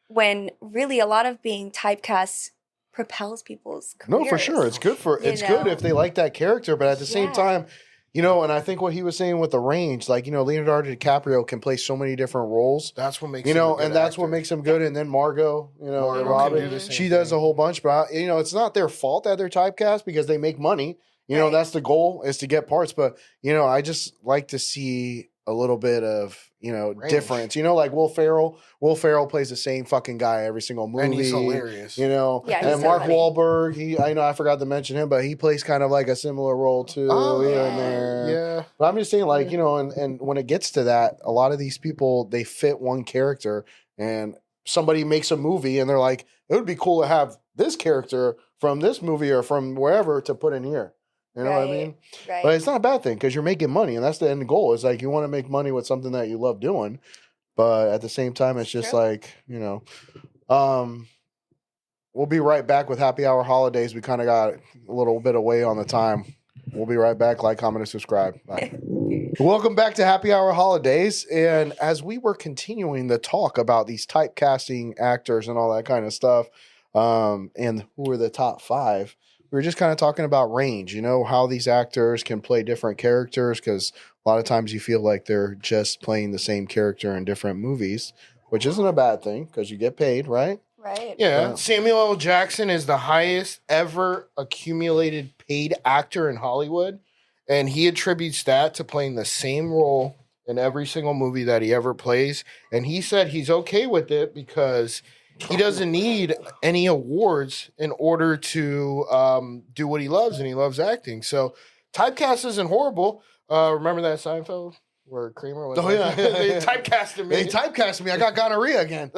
When really a lot of being typecast propels people's careers. No, for sure. It's good good if they like that character, but at the same time, and I think what he was saying with the range, like, Leonardo DiCaprio can play so many different roles. That's what makes him a good and that's actor. what makes him good. And then Margot, Robbie, she does a whole bunch, but it's not their fault that they're typecast because they make money. That's the goal, is to get parts. But, I just like to see a little bit of, range. Difference. Like Will Ferrell. Will Ferrell plays the same fucking guy every single movie. And he's hilarious. Yeah, and Mark Wahlberg, I forgot to mention him, but he plays kind of like a similar role too here and there. Yeah. But I'm just saying, like, and when it gets to that, a lot of these people, they fit one character, and somebody makes a movie and they're like, it would be cool to have this character from this movie or from wherever to put in here. You know what I mean? Right. But it's not a bad thing because you're making money, and that's the end goal. It's like you want to make money with something that you love doing, but at the same time, it's just like, we'll be right back with Happy Hour Holidays. We kind of got a little bit away on the time. We'll be right back. Like, comment, and subscribe. Bye. Welcome back to Happy Hour Holidays. And as we were continuing the talk about these typecasting actors and all that kind of stuff, and who are the top 5, we were just kind of talking about range, how these actors can play different characters, because a lot of times you feel like they're just playing the same character in different movies, which isn't a bad thing because you get paid, right? Right. Yeah. Samuel L. Jackson is the highest ever accumulated paid actor in Hollywood, and he attributes that to playing the same role in every single movie that he ever plays. And he said he's okay with it because he doesn't need any awards in order to do what he loves, and he loves acting. So typecast isn't horrible. Remember that Seinfeld where Kramer was? Oh, yeah. They typecasted me. They typecasted me. I got gonorrhea again.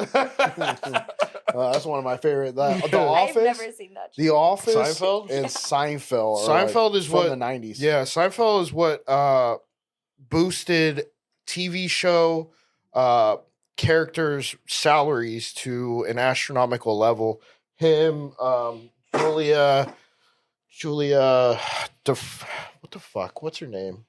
That's one of my favorite. The I've Office. never seen that show. The Office. Seinfeld? And Seinfeld. Seinfeld is from what the 90s. Yeah, Seinfeld is what boosted TV show characters' salaries to an astronomical level. Him, Julia, what the fuck? What's her name?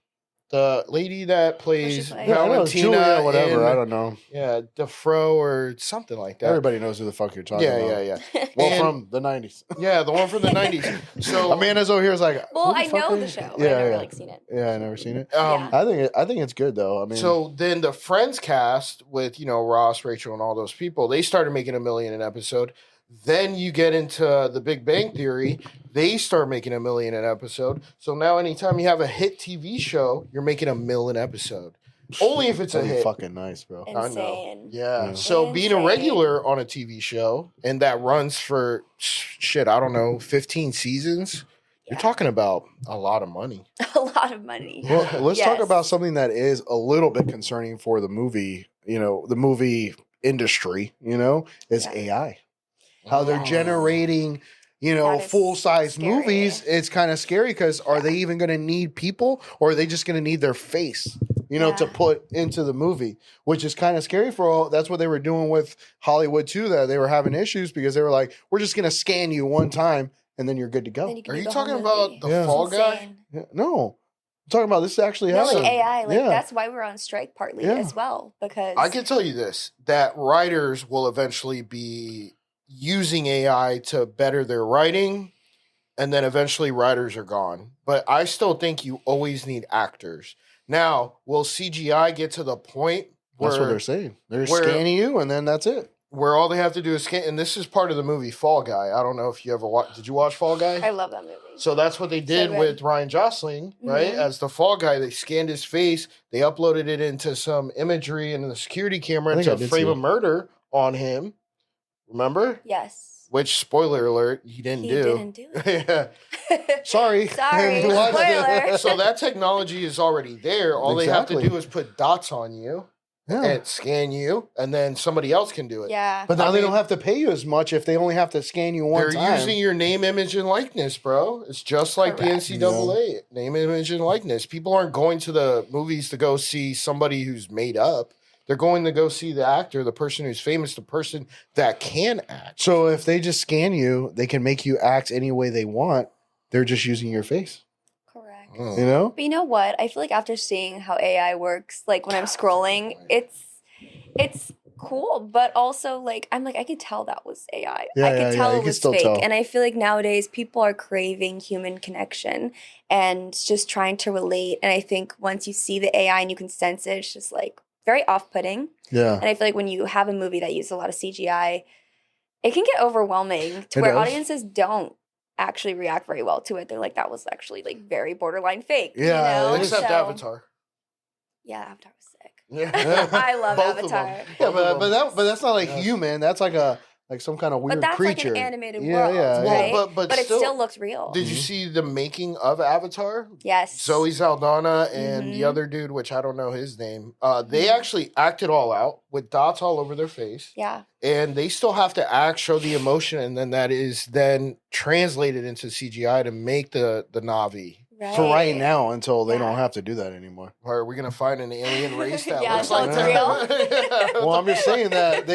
The lady that plays play? Yeah, I know, Valentina, Julia, whatever. I in, don't know. yeah, Defro or something like that. Everybody knows who the fuck you're talking about. Yeah. Well, And- from the 90s. Yeah, the one from the 90s. So Amanda's over here is like, Well, who the I fuck know are the you? show. Yeah, I've never yeah. like seen it. Yeah, I never seen it. Yeah. I think it's good though. I mean, so then the Friends cast with, Ross, Rachel, and all those people, they started making $1 million an episode. Then you get into the Big Bang Theory, they start making $1 million an episode. So now anytime you have a hit TV show, you're making $1 million an episode. Only if it's a that'd be hit. fucking nice, bro. I know. Insane. Yeah. Yeah. So being a Insane. regular on a TV show and that runs for shit, I don't know, 15 seasons, you're talking about a lot of money. A lot of money. Well, let's talk Yes. about something that is a little bit concerning for the movie, the movie industry, is Yeah. AI. How they're Yes. generating, That is full-size scary. movies. It's kind of scary because are they even going to need people or are they just going to need their face, to Yeah. put into the movie, which is kind of scary for all. That's what they were doing with Hollywood too, that they were having issues because they were like, we're just going to scan you one time and then you're good to go. Then can Are do you the whole talking movie. about the Yeah. Fall It's Guy? insane. Yeah, no, I'm talking about this actually No, happened. like AI, like Yeah. that's why we're on strike partly Yeah. as well because I can tell you this, that writers will eventually be using AI to better their writing, and then eventually writers are gone. But I still think you always need actors. Now, will CGI get to the point where, That's what they're saying. They're where- scanning you and then that's it. where all they have to do is scan? And this is part of the movie Fall Guy. I don't know if you ever watched. Did you watch Fall Guy? I love that movie. So that's what they did good. with Ryan Gosling, right? Mhm. As the Fall Guy, they scanned his face, they uploaded it into some imagery and the security camera I think I to did frame see a it. murder on him. Remember? Yes. Which, spoiler alert, he didn't He do. didn't do it. Yeah. Sorry. Sorry, Watch spoiler. So that technology is already there. All they have to Exactly. do is put dots on you Yeah. and scan you, and then somebody else can do it. Yeah. But now I they mean- don't have to pay you as much if they only have to scan you one They're time. using your name, image, and likeness, bro. It's just like the Correct. NCAA. Name, image, and likeness. People aren't going to the movies to go see somebody who's made up. They're going to go see the actor, the person who's famous, the person that can act. So if they just scan you, they can make you act any way they want. They're just using your face. Correct. Mm. You know? But you know what? I feel like after seeing how AI works, like when I'm scrolling, it's cool, but also like I'm like I could tell that was AI. Yeah, I could yeah, tell yeah, you it can was still fake. tell. And I feel like nowadays people are craving human connection and just trying to relate. And I think once you see the AI and you can sense it, it's just like very off-putting. Yeah. And I feel like when you have a movie that uses a lot of CGI, it can get overwhelming to It where does. audiences don't actually react very well to it. They're like, that was actually like very borderline fake. Yeah, you know? it is. Except So- Avatar. Yeah, Avatar was sick. Yeah. I love Both of Avatar. them. Yeah, Both of but them. that's not like Yes. human. That's like some kind of weird But that's creature. like an animated Yeah, world, yeah, yeah. right? Well, but it still- still looked real. Did you see the making of Avatar? Yes. Zoe Saldana and the Mhm. other dude, which I don't know his name, they actually acted all out with dots all over their face. Yeah. And they still have to act, show the emotion, and then that is then translated into CGI to make the Navi. Right. For right now, until they Yeah. don't have to do that anymore. Or are we gonna find an alien race that Yeah, looks until like it's that? Well, I'm just saying that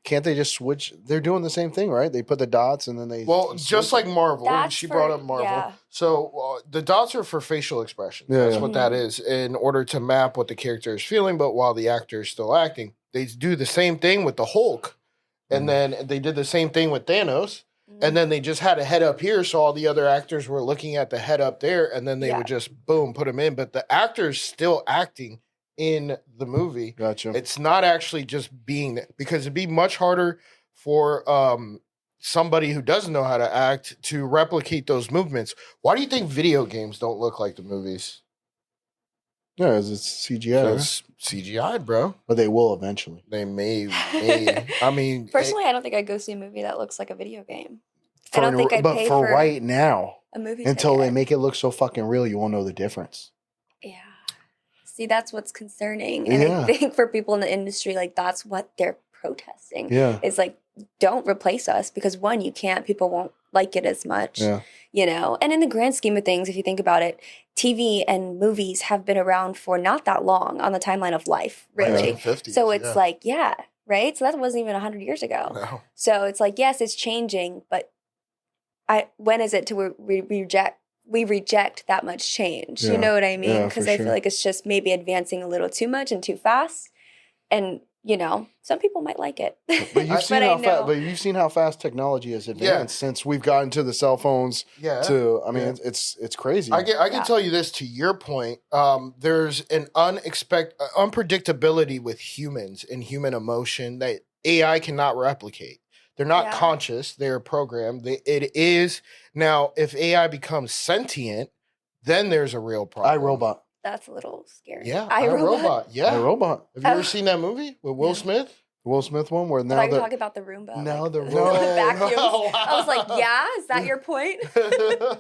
can't they just switch? They're doing the same thing, right? They put the dots and then they. Well, just like Marvel, That's she for- brought up Marvel. yeah. So the dots are for facial expression. Yeah, That's yeah. what that is, in order to map what the character is feeling, but while the actor is still acting. They do the same thing with the Hulk, and Mhm. then they did the same thing with Thanos, Mhm. and then they just had a head up here, so all the other actors were looking at the head up there, and then they Yeah. would just boom put them in. But the actor's still acting in the movie. Gotcha. It's not actually just being there, because it'd be much harder for somebody who doesn't know how to act to replicate those movements. Why do you think video games don't look like the movies? Yeah, it's CGI, right? It's CGI'd, bro. But they will eventually. They may. I mean, Personally, I don't think I'd go see a movie that looks like a video game. I For don't think I'd but pay for for right now, a movie until they ticket. make it look so fucking real, you won't know the difference. Yeah. See, that's what's concerning. And Yeah. I think for people in the industry, like that's what they're protesting. Yeah. It's like, don't replace us because one, you can't, people won't like it as much, you know? And in the grand scheme of things, if you think about it, TV and movies have been around for not that long on the timeline of life, really. 50s, so it's like, right? So that wasn't even 100 years ago. No. So it's like, yes, it's changing, but when is it to we reject that much change? You know what I mean? Because I feel like it's just maybe advancing a little too much and too fast. And, you know, some people might like it. But you've seen how fast technology has advanced since we've gotten to the cell phones. It's crazy. I can tell you this, to your point. There's an unpredictability with humans and human emotion that AI cannot replicate. They're not conscious. They're programmed. It is. Now, if AI becomes sentient, then there's a real problem. iRobot. That's a little scary. Yeah, iRobot. Yeah. iRobot. Have you ever seen that movie with Will Smith? Will Smith one where now I thought you were talking about the Roomba. Now like the vacuums. Wow. I was like, yeah, is that your point? The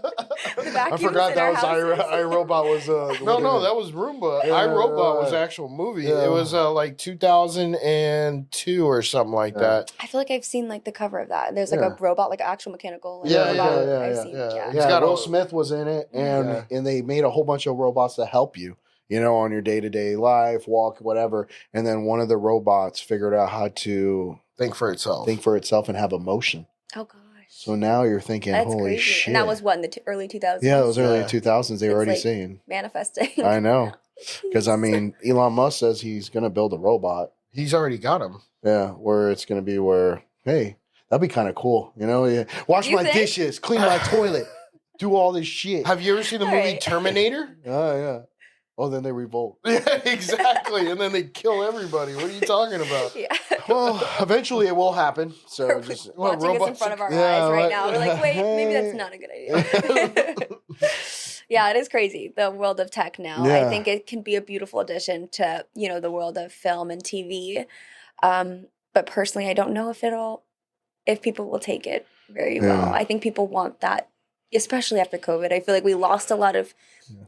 vacuums I forgot in that our was houses? iRobot was No, that was Roomba. iRobot was the actual movie. Yeah. It was like 2002 or something like that. I feel like I've seen like the cover of that. There's like a robot, like an actual mechanical. Like, Yeah, robot. I've seen. Yeah. Will Smith was in it, and they made a whole bunch of robots to help you, you know, on your day-to-day life, walk, whatever. And then one of the robots figured out how to think for itself and have emotion. Oh gosh. So now you're thinking, That's holy crazy. shit. And that was what, in the early 2000s? Yeah, it was early 2000s. They were already like saying. Manifesting. I know. Because, I mean, Elon Musk says he's going to build a robot. He's already got him. Yeah, where it's going to be hey, that'd be kind of cool. You know, wash my dishes, clean my toilet, do all this shit. Have you ever seen the movie Terminator? Oh, yeah. Oh, then they revolt. Yeah, exactly. And then they kill everybody. What are you talking about? Yeah. Well, eventually it will happen. So We're just watching this in front of our eyes right now. We're like, wait, maybe that's not a good idea. Yeah, it is crazy, the world of tech now. Yeah. I think it can be a beautiful addition to, you know, the world of film and TV. But personally, I don't know if people will take it very well. I think people want that, especially after COVID. I feel like we lost a lot of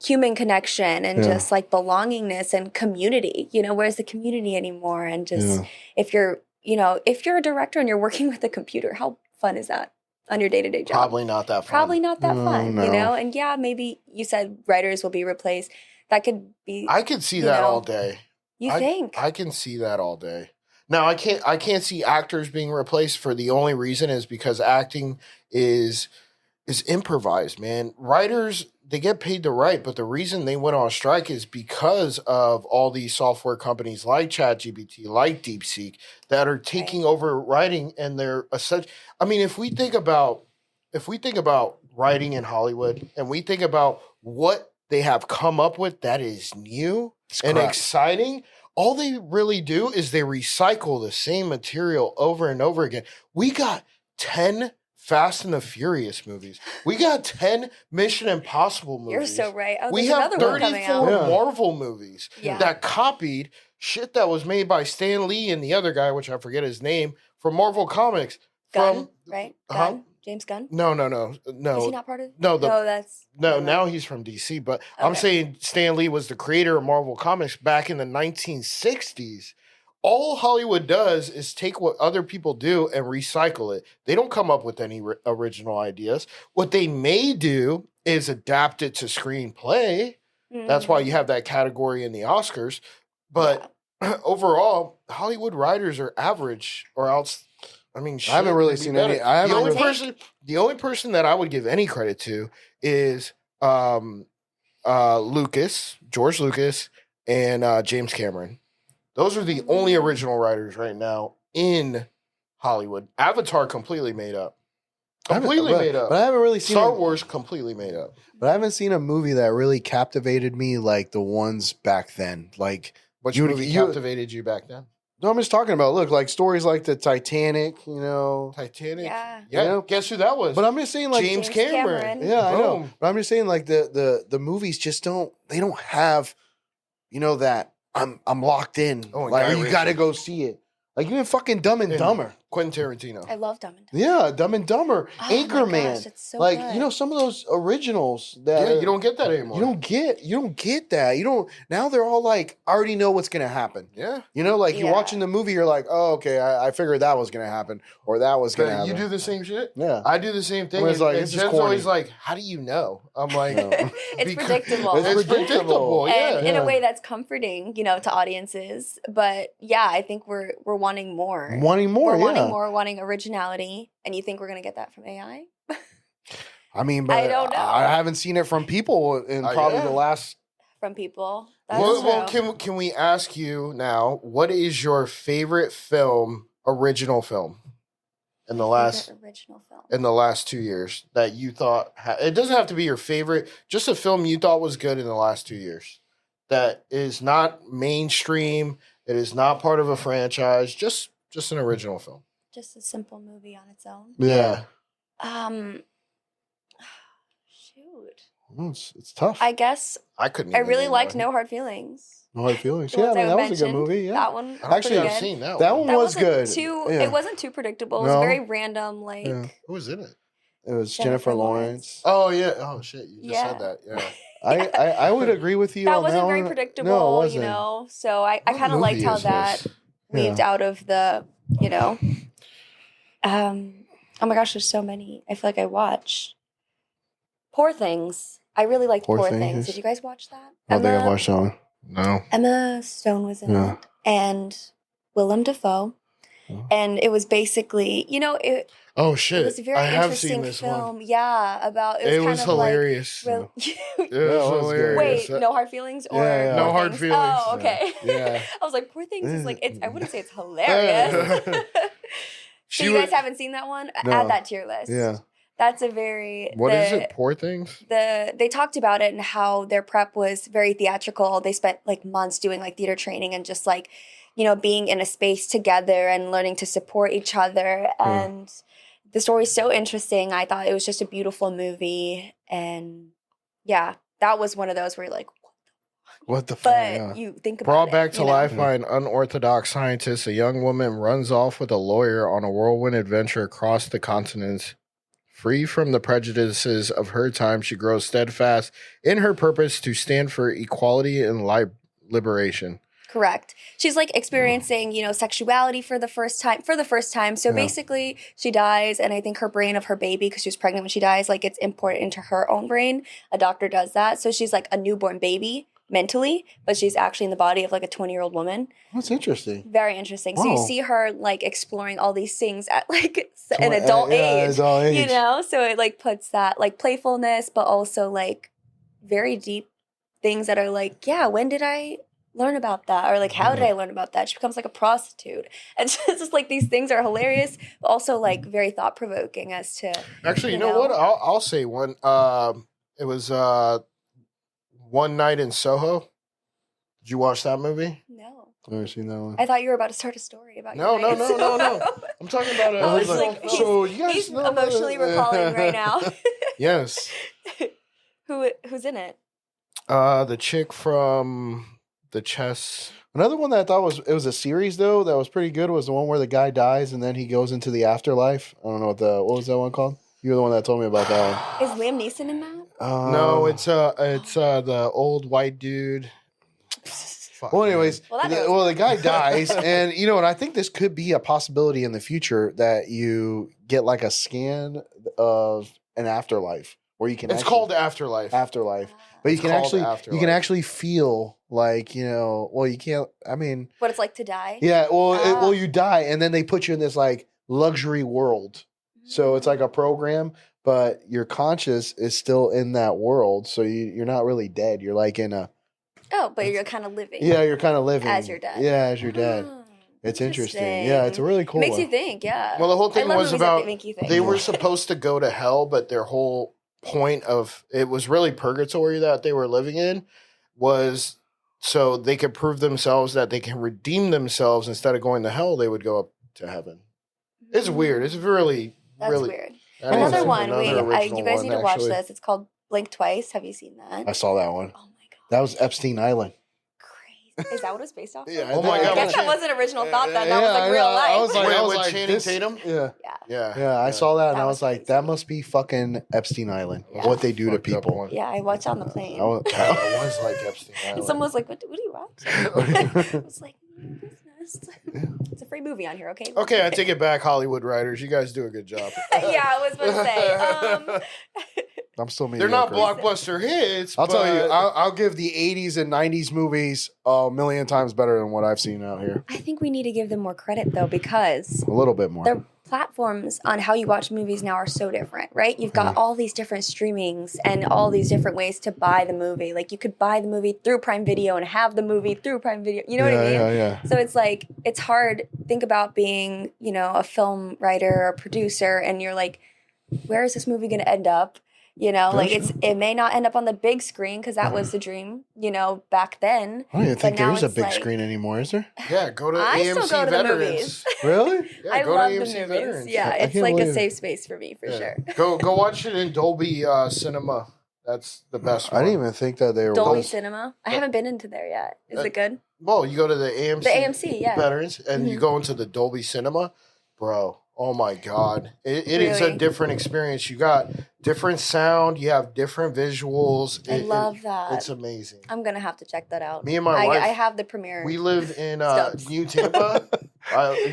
human connection and just like belongingness and community. You know, where's the community anymore? And just if you're a director and you're working with a computer, how fun is that on your day-to-day job? Probably not that fun. Probably not that fun, no. you know? And maybe you said writers will be replaced. That could be. I could see that all day. You think? I can see that all day. Now, I can't see actors being replaced for the only reason is because acting is improvised, man. Writers, they get paid to write, but the reason they went on strike is because of all these software companies like ChatGPT, like DeepSeek, that are taking over writing, and they're essentially. I mean, if we think about writing in Hollywood, and we think about what they have come up with that is new and exciting, all they really do is they recycle the same material over and over again. We got 10 Fast and the Furious movies. We got 10 Mission Impossible movies. You're so right. Oh, we have 34 Marvel movies that copied shit that was made by Stan Lee and the other guy, which I forget his name, from Marvel Comics. Gunn, right? Gunn? James Gunn? No. Is he not part of it? No, now he's from DC. But I'm saying Stan Lee was the creator of Marvel Comics back in the 1960s. All Hollywood does is take what other people do and recycle it. They don't come up with any original ideas. What they may do is adapt it to screenplay. That's why you have that category in the Oscars. But overall, Hollywood writers are average, or else, I mean, shit, I haven't really seen any. The only person that I would give any credit to is George Lucas, and James Cameron. Those are the only original writers right now in Hollywood. Avatar completely made up. Made up. But I haven't really seen Star Wars completely made up. But I haven't seen a movie that really captivated me like the ones back then. Like which movie captivated you back then? No, I'm just talking about, look, like stories like the Titanic, you know. Titanic? Yeah. Yeah, You know? guess who that was? But I'm just saying, like James Cameron. Yeah, I know. Boom. But I'm just saying, like the movies just don't have, you know, that I'm locked in. Oh, and like Guy you Ritchie. got to go see it. Like even fucking Dumb and Dumber. Quentin Tarantino. I love Dumb and Dumber. Yeah, Dumb and Dumber, Oh my Anchorman. gosh, it's so like good. some of those originals that Yeah, you don't get that anymore. you don't get that. You don't now. They're all like, I already know what's gonna happen. Yeah. Like you're Yeah. watching the movie, you're like, oh, okay, I figured that was gonna happen or that was gonna happen. You do the same shit? Yeah. I do the same thing. I mean, it's and, like, and this is Jen's corny. always like, how do you know? I'm like, It's predictable. It's predictable. Yeah. And in a way that's comforting, to audiences. But yeah, I think we're wanting more. Wanting more, We're yeah. wanting more, wanting originality. And you think we're gonna get that from AI? I mean, but I don't know. I haven't seen it from people in probably yeah. the last. From people. That's Well, true. can we ask you now, what is your favorite original film in the last Favorite original film. in the last 2 years that you thought it doesn't have to be your favorite, just a film you thought was good in the last 2 years that is not mainstream, it is not part of a franchise, just an original film. Just a simple movie on its own. Yeah. Shoot. It's tough. I guess I couldn't. I even really name liked one. No Hard Feelings. No Hard Feelings. The Yeah, I ones mean, that was a good mentioned. movie. Yeah. That one. I don't Actually, think pretty I've good. seen that. That one. one That was wasn't good. too. Yeah. It wasn't too predictable. It was No. very random. Like Yeah. Who was in it? It was Jennifer Jennifer Lawrence. Lawrence. Oh yeah. Oh shit. You just Yeah. said that. Yeah. I would agree with you that on wasn't that very one. predictable. No, it wasn't. So I What kind of liked movie how is that this? weaved out of the. Oh my gosh, there's so many. I feel like I watched Poor Things. I really liked Poor Poor Things. Things. Did you guys watch that? I don't think I watched that one. No. Emma Stone was in Yeah. it, and Willem Dafoe. Oh. And it was basically, it Oh shit. was a very I have interesting seen this film. one. Yeah, about It kind was of hilarious. Like, It Yeah, it was was good. hilarious. wait, No Hard Feelings or Yeah, yeah. No Poor Hard Things? Feelings. Oh, okay. Yeah. I was like, Poor Things is like I wouldn't say it's hilarious. So She you was- guys haven't seen that one? No. Add that to your list. Yeah. That's a very What is it? Poor Things? They talked about it and how their prep was very theatrical. They spent like months doing like theater training and just like, being in a space together and learning to support each other. And the story's so interesting. I thought it was just a beautiful movie. And yeah, that was one of those where you're like, What the fuck? but Yeah. you think about Brought it, back to you know? life by an unorthodox scientist, a young woman runs off with a lawyer on a whirlwind adventure across the continents. Free from the prejudices of her time, she grows steadfast in her purpose to stand for equality and liberation. Correct. She's like experiencing, sexuality for the first time. So Yeah. basically, she dies, and I think her brain of her baby, because she was pregnant when she dies, like gets imported into her own brain. A doctor does that, so she's like a newborn baby mentally, but she's actually in the body of like a 20-year-old woman. That's interesting. Very interesting. So you Wow. see her like exploring all these things at like an adult age. Adult age. So it like puts that like playfulness, but also like very deep things that are like, yeah, when did I learn about that? Or like, how did I learn about that? She becomes like a prostitute. And it's just like these things are hilarious, but also like very thought provoking as to. Actually, you You know know? what? I'll say one. It was One Night in Soho. Did you watch that movie? No. I've never seen that one. I thought you were about to start a story about No, your no, night. no, no, no. I'm talking about I was original like, film. so you guys He's know about emotionally it? recalling right now. Yes. Who's in it? The chick from the chess. Another one that I thought was a series though that was pretty good was the one where the guy dies and then he goes into the afterlife. I don't know what was that one called? You were the one that told me about that Is Liam Neeson in that? one. No, it's the old white dude. Fuck, Well, man. anyways, Well, that was the guy dies, and and I think this could be a possibility in the future that you get like a scan of an afterlife where you can. It's called Afterlife. afterlife, but you It's can called actually Afterlife. feel like well, you can't. I mean, What it's like to die? yeah, Ah. you die, and then they put you in this like luxury world. So it's like a program, but your conscious is still in that world. So you're not really dead. You're like in a Oh, but you're kind of living. you're kind of living As you're dead. Yeah, as you're dead. Oh, It's interesting. Yeah, it's a really cool It makes one. you think, yeah. Well, the whole I thing love was movies that about make you think. they were supposed to go to hell, but their whole point of it was really purgatory that they were living in was so they could prove themselves that they can redeem themselves. Instead of going to hell, they would go up to heaven. It's weird. It's really, That's really weird. that is Another one. another original You guys one, need to watch actually. this. It's called Blink Twice. Have you seen that? I saw that one. Oh my god. That was Epstein Island. Crazy. Is that what it's based off of? Yeah, Oh my God, I guess that Channing- wasn't original thought then. That was like real life. I was like, Wait, I was with like, Channing this- Tatum? Yeah. yeah. Yeah, I saw that and That I was was like, crazy. that must be fucking Epstein Island. Yeah. What they do to Fucked up people. one. Yeah, I watched on the plane. I was- That was like Epstein And Island. someone was like, what are you watching? I was like, business. It's a free movie on here, okay? Okay, I take it back, Hollywood writers. You guys do a good job. Yeah, I was about to say. I'm still They're not mediocre. blockbuster hits. I'll tell you, but- I'll give the 80s and 90s movies a million times better than what I've seen out here. I think we need to give them more credit though, because A little bit more. their platforms on how you watch movies now are so different, right? You've got all these different streamings and all these different ways to buy the movie. Like you could buy the movie through Prime Video and have the movie through Prime Video. You know what I mean? Yeah. So it's like, it's hard. Think about being, a film writer or producer, and you're like, where is this movie going to end up? Like it may not end up on the big screen because that was the dream, back then. I don't even think now there's a it's big like- screen anymore, is there? Yeah, go to I AMC still go to the Veterans. movies. Really? Yeah, I go love to the AMC movies. Veterans. Yeah, I it's can't like a believe it. safe space for me, for Yeah. sure. Go watch it in Dolby Cinema. That's the best I one. didn't even think that they were. Dolby both- Cinema. I haven't been into there yet. Is it good? Well, you go to the AMC. The AMC, yeah. Veterans, and you go into the Dolby Cinema, bro. Oh my God, it is a Really? different experience. You got different sound, you have different visuals. I love that. It's amazing. I'm gonna have to check that out. Me and my wife, I have the premiere. we live in Stubs. New Tampa.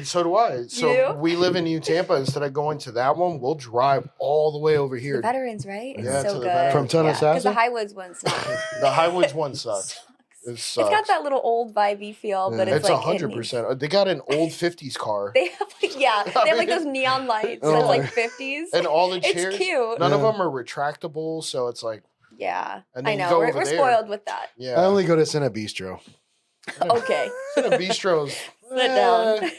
So do I. So You? we live in New Tampa. Instead of going to that one, we'll drive all the way over the here. Veterans, right? It's Yeah, to so the good. Veterans. From Tunnel because the Sasa? Highwoods one's not. The Highwoods one sucks. It It's sucks. got that little old vibey feel, but Yeah. it's It's like 100%. They got an old 50s car. They have like they have like those neon lights. Oh That's like my- 50s. And all the chairs. It's cute. None of Yeah. them are retractable, so it's like, Yeah, And I then you know. go We're over there. spoiled with that. yeah. I only go to Cine Bistro. Okay, Cine Bistro's. sit down.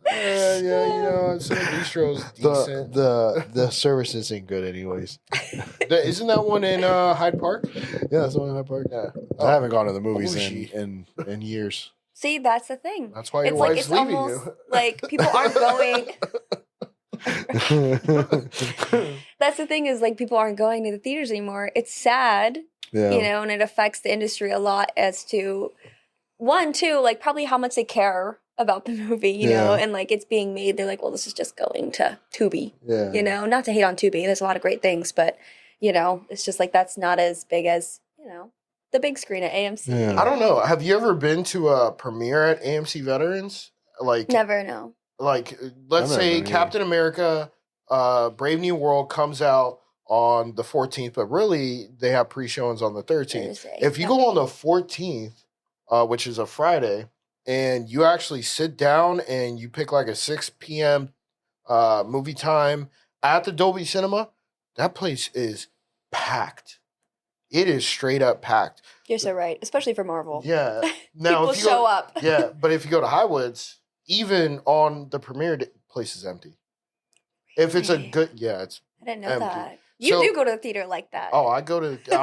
Cine Bistro's decent. The services ain't good anyways. Isn't that one in Hyde Park? Yeah, that's the one in my park. Yeah. I haven't gone to the movies bougie. in years. See, that's the thing. That's why your It's like wife's it's leaving almost you. like people aren't going. That's the thing, is like people aren't going to the theaters anymore. It's sad, Yeah. and it affects the industry a lot as to like probably how much they care about the movie, you know, Yeah. and like it's being made. They're like, well, this is just going to Tubi, Yeah. not to hate on Tubi. There's a lot of great things, but it's just like that's not as big as the big screen at AMC. Yeah. I don't know. Have you ever been to a premiere at AMC Veterans? Like, Never know. let's never say been either. Captain America, Brave New World comes out on the 14th, but really they have pre-showings on the 13th. Thursday, If you yeah. go on the 14th, which is a Friday, and you actually sit down and you pick like a 6 p.m. Movie time at the Dolby Cinema, that place is packed. It is straight up packed. You're so right, especially for Marvel. Yeah. Now, People if you show go, up. yeah, but if you go to Highwoods, even on the premiere place is empty. If it's a Really? good, yeah, it's. I didn't know Empty. that. You So- do go to the theater like that. Oh, I'm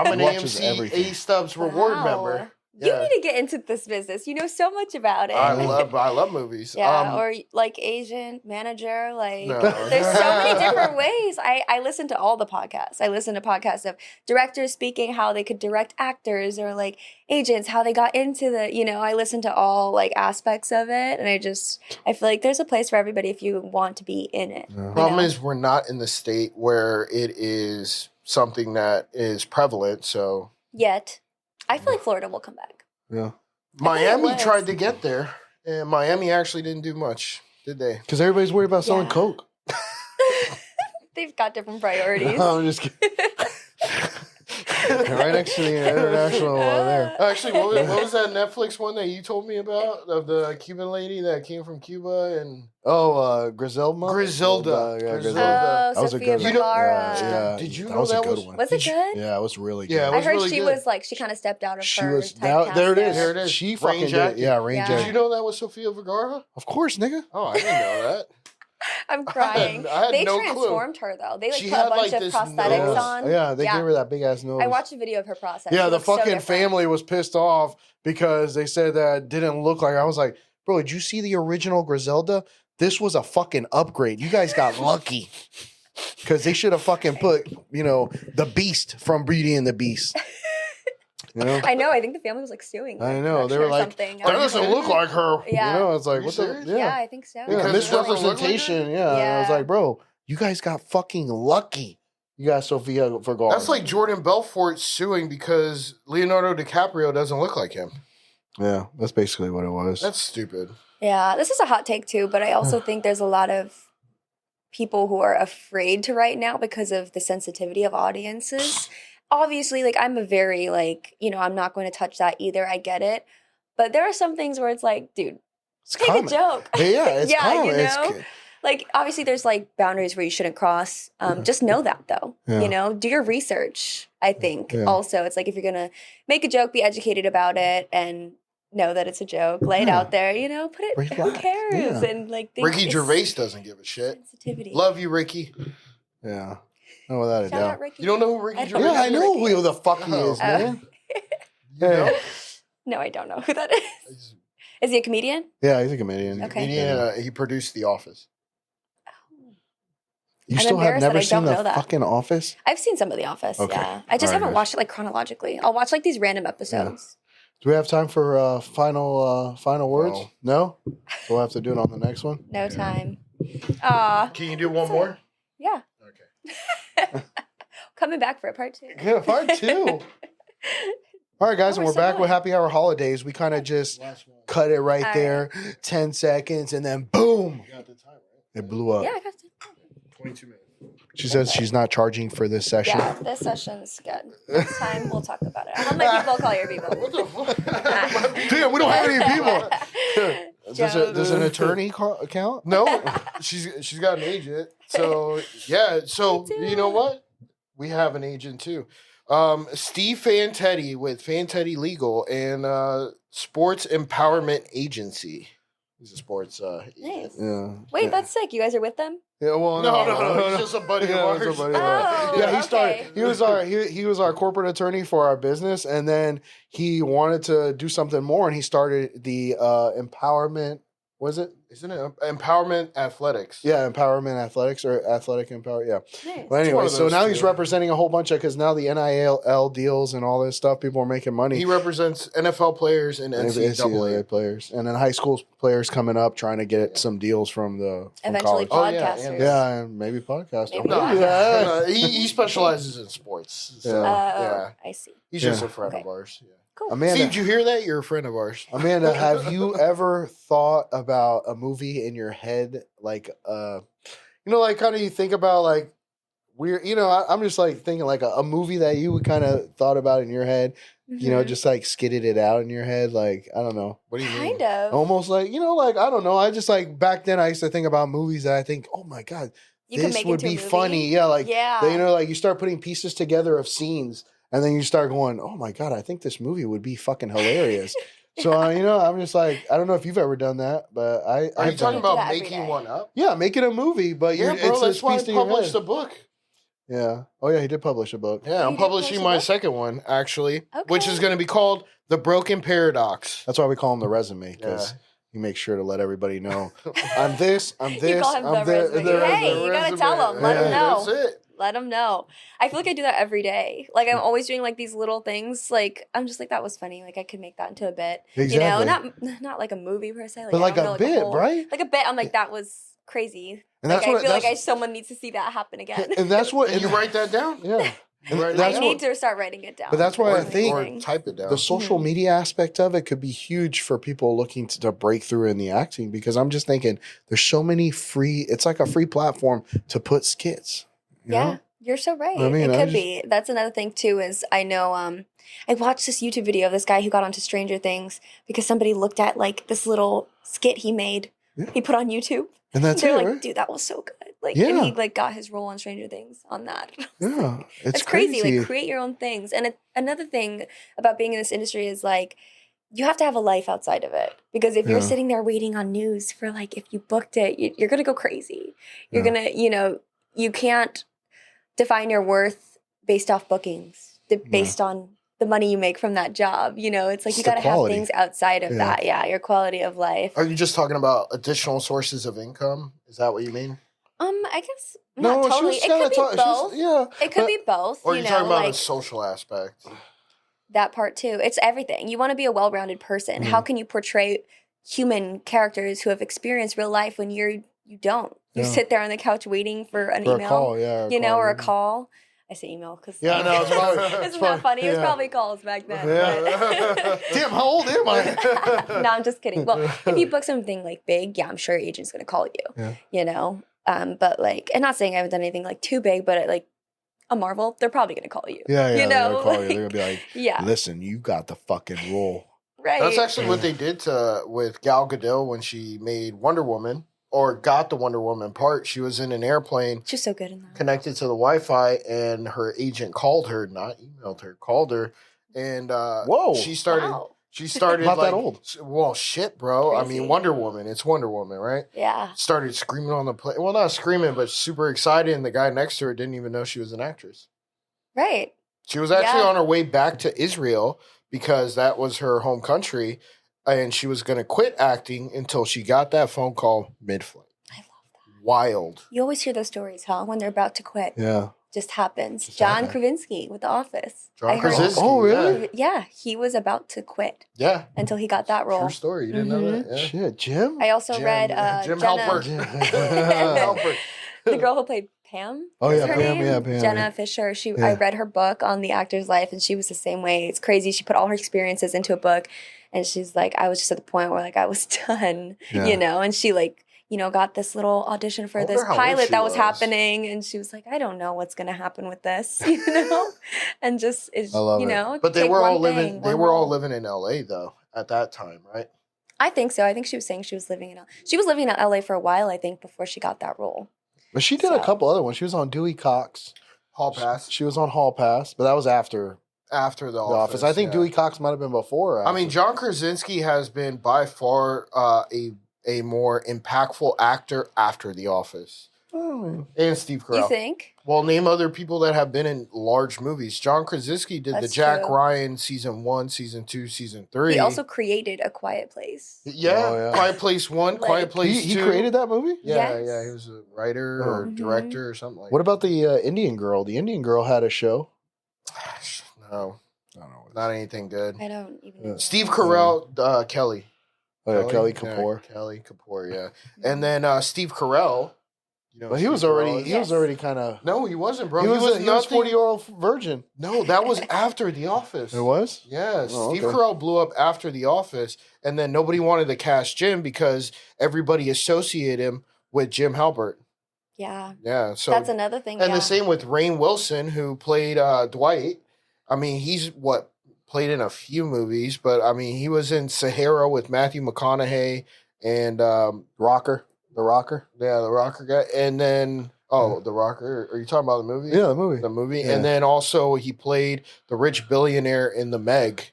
an Watches AMC everything. A Stubs reward Wow. member. You Yeah. need to get into this business. You know so much about it. I love movies. Yeah, or like agent, manager, like No. there's so many different ways. I listen to all the podcasts. I listen to podcasts of directors speaking how they could direct actors, or like agents, how they got into I listen to all like aspects of it, and I feel like there's a place for everybody if you want to be in it. Yeah. Problem is, we're not in the state where it is something that is prevalent. So Yet, I feel like Florida will come back. Yeah. Miami was. tried to get there, and Miami actually didn't do much, did they? Because everybody's worried about selling Yeah. coke. They've got different priorities. I'm just kidding. Right next to the international there. Actually, what was that Netflix one that you told me about of the Cuban lady that came from Cuba and Oh, Griselda. Griselda. Yeah, Griselda. Oh, That was a Sophia good one. Vergara. Yeah. Did you that know was that a good was- one? Was it good? Yeah, it was really good. Yeah, it I was heard really she good. was like, she kind of stepped out of She her was now. typecast There it is. There it is. She Range fucking did. acting. Yeah, range Yeah. Did acting. you know that was Sophia Vergara? Of course, nigga. Oh, I didn't know that. I'm crying. I had They no clue. transformed her though. They like She put a had, bunch like, of this prosthetics nose. on. Yeah, they gave her that big ass nose. I watched a video of her process. Yeah, She the looks so fucking different. family was pissed off because they said that it didn't look like. I was like, bro, did you see the original Griselda? This was a fucking upgrade. You guys got lucky. Because they should have fucking put, the Beast from Beauty and the Beast. You know? I know. I think the family was like suing. I the know. They production were or like, something. That doesn't look like her. Yeah. You know, it's like, you what the? serious? Yeah, I think so. Yeah, Because misrepresentation. Yeah. I was like, bro, you guys got fucking lucky. You got Sofia Vergara. That's like Jordan Belfort suing because Leonardo DiCaprio doesn't look like him. Yeah, that's basically what it was. That's stupid. Yeah, this is a hot take too, but I also think there's a lot of people who are afraid to write now because of the sensitivity of audiences. Obviously, like I'm a very like, I'm not going to touch that either. I get it. But there are some things where it's like, dude, take a joke. Yeah, it's common. Like obviously there's like boundaries where you shouldn't cross. Just know that though. Yeah. Do your research, I think. Yeah. Also, it's like if you're gonna make a joke, be educated about it and know that it's a joke. Lay it out there, put it. Relax. Who cares? Yeah. And like Ricky Gervais doesn't give a shit. Sensitivity. Love you, Ricky. Yeah. No, without a Shout doubt. out Ricky. You don't know who Ricky Gervais Yeah, is? I know who the fuck he is, man. You know? No, I don't know who that is. Is he a comedian? Yeah, he's a comedian. Okay. Comedian, he produced The Office. You I'm still have embarrassed that never I seen don't the know that. fucking Office? I've seen some of The Office, Okay. yeah. I just All right, haven't guys. watched it like chronologically. I'll watch like these random episodes. Do we have time for final words? No? So we'll have to do it on the next one? No time. Aw. Can you do one more? Yeah. Okay. Coming back for a part 2. Yeah, part 2. All right, guys, and we're we're so back with good. Happy Hour Holidays. We kind of just Last one. cut it right All there, 10 seconds, and then boom, You got the time, right? it blew up. Yeah, I got to. 22 minutes. She says she's not charging for this session. Yeah, this session's good. Next time we'll talk about it. How many people call your people? What the fuck? Damn, we don't have any people. Does an Jokes. attorney count? No, she's got an agent. So yeah, so Me too. you know what? We have an agent too. Steve Fantetti with Fantetti Legal and Sports Empowerment Agency. He's a sports agent. Nice. Yeah. Wait, that's sick. You guys are with them? Yeah, well, No, he's just a buddy of ours. it's a buddy of Oh, ours. Yeah, he started. okay. He was our corporate attorney for our business, and then he wanted to do something more, and he started the empowerment. Was it? Isn't it Empowerment Athletics? Yeah, empowerment athletics or athletic empower. Yeah. Nice. But anyway, one of so those now he's two. representing a whole bunch of because now the NIL deals and all this stuff, people are making money. He represents NFL players and NCAA. players, and then high school players coming up trying to get some deals from Eventually college. podcasters. Yeah, and maybe podcasters. Maybe. No, Yeah. no, he specializes in sports. So, Yeah. yeah. I see. He's just Yeah. a friend Okay. of ours. Yeah. Cool. See, Amanda, did you hear that? You're a friend of ours. Amanda, have you ever thought about a movie in your head, like like kind of you think about like weird, I'm just like thinking like a movie that you kind of thought about in your head, Mhm. just like skidded it out in your head, like I don't know, What do you mean? Kind of. almost like like I don't know, I just like back then I used to think about movies that I think, oh my god, You can this make would into a be movie. funny, yeah, like Yeah. like you start putting pieces together of scenes. And then you start going, oh my God, I think this movie would be fucking hilarious. So, I'm just like, I don't know if you've ever done that, but Are you I've done talking it. about that every making day. one up? Yeah, making a movie, but Yeah, it's bro. That's this why I piece in your published head. a book. Yeah. Oh yeah, he did publish a book. Yeah, I'm did publishing publish a my book? second one actually, which Okay. is going to be called The Broken Paradox. That's why we call him the resume because he makes sure to let everybody know I'm this, I'm this, You call him I'm the this. resume. Hey, you gotta tell him. Let him know. That's it. Let them know. I feel like I do that every day. Like I'm always doing like these little things. Like I'm just like that was funny. Like I could make that into a bit. Exactly. Not like a movie per se. Like, But I like don't a know, bit, whole- right? Like a bit. I'm like that was crazy. And Like that's I what feel like that's- someone needs to see that happen again. and that's what And you write that down? Yeah. And Right. that's I what, need to start writing it down. But that's why I Or, think or type it down. the social media aspect of it could be huge for people looking to break through in the acting because I'm just thinking there's so many it's like a free platform to put skits. You yeah. know? You're so right. I mean, it I could just- be. That's another thing too. Is I know I watched this YouTube video of this guy who got onto Stranger Things because somebody looked at like this little skit he made. Yeah. He put on YouTube. And that's They're it, like, right? dude, that was so good. Like, and Yeah. he like got his role on Stranger Things on that. Yeah. It's crazy. Like, create your own things. And another thing about being in this industry is like, you have to have a life outside of it because if you're Yeah. sitting there waiting on news for like, if you booked it, you're gonna go crazy. You're Yeah. gonna, you can't define your worth based off bookings, based on the money you make from that job. It's like It's you the got to have quality. things outside of Yeah. that. Yeah, your quality of life. Are you just talking about additional sources of income? Is that what you mean? I guess not she totally. was It kinda could be both. yeah. It could be both. Or are you talking about like a social aspect? That part too. It's everything. You want to be a well-rounded person. How can you portray human characters who have experienced real life when you don't? You sit there on the couch waiting for an email, a call, or a call. I say email because no, it's probably it's not funny. It was probably calls back then. Yeah. Damn, how old am I? No, I'm just kidding. Well, if you book something like big, yeah, I'm sure your agent's gonna call you. Yeah. But like, and not saying I haven't done anything like too big, but like a Marvel, they're probably gonna call you. Yeah, they're gonna call you. They're gonna be like, listen, you got the fucking role. Right. That's actually what they did with Gal Gadot when she made Wonder Woman. Or got the Wonder Woman part. She was in an airplane. She's so good in that. Connected to the Wi-Fi, and her agent called her, not emailed her, called her, and she started. Wow. She started not like, that old. Well, shit, bro. Crazy. I mean, Wonder Woman. It's Wonder Woman, right? Yeah. Started screaming on the plane. Well, not screaming, but super excited. And the guy next to her didn't even know she was an actress. Right. She was actually on her way back to Israel because that was her home country. And she was going to quit acting until she got that phone call mid-flight. I love that. Wild. You always hear those stories, huh? When they're about to quit. Yeah. Just happens. John Krasinski with The Office. John Krasinski. Oh, really? Yeah. He was about to quit. Yeah. Until he got that role. True story. You didn't know that? Yeah. Shit, Jim? I also read Jim Jenna, Halpert. Halpert. the girl who played Pam. Oh, is yeah, her Pam. name? Yeah, Pam. Jenna Fisher. I read her book on the actor's life, and she was the same way. It's crazy. She put all her experiences into a book, and she's like, I was just at the point where like I was done, and she like, got this little audition for this pilot that was happening, and she was like, I don't know what's gonna happen with this, and just I love it. But they were all living. They were all living in LA though at that time, right? I think so. I think she was saying she was living in LA for a while. I think before she got that role. But she did a couple other ones. She was on Dewey Cox. Hall Pass. She was on Hall Pass, but that was after the Office. I think Dewey Cox might have been before. I mean, John Krasinski has been by far a more impactful actor after The Office. And Steve Carell. You think? Well, name other people that have been in large movies. John Krasinski did the Jack Ryan season 1, season 2, season 3. He also created A Quiet Place. Yeah. Quiet Place 1, Quiet Place 2. He created that movie? Yeah, he was a writer or director or something like that. What about the Indian girl? The Indian girl had a show. No. I don't know. Not anything good. I don't even know. Steve Carell, Kelly. Oh, yeah, Kelly Kapoor. Yeah, Kelly Kapoor, yeah. And then Steve Carell. But he was already kind of. No, he wasn't, bro. He was 40-year-old virgin. No, that was after The Office. It was? Yeah, Steve Carell blew up after The Office, and then nobody wanted to cast Jim because everybody associated him with Jim Halpert. Yeah. Yeah, so that's another thing. And the same with Rainn Wilson, who played Dwight. I mean, he's played in a few movies, but I mean, he was in Sahara with Matthew McConaughey and Rocker. The Rocker? Yeah, the Rocker guy. And then, The Rocker. Are you talking about the movie? Yeah, the movie. The movie. Yeah. And then also he played the rich billionaire in The Meg.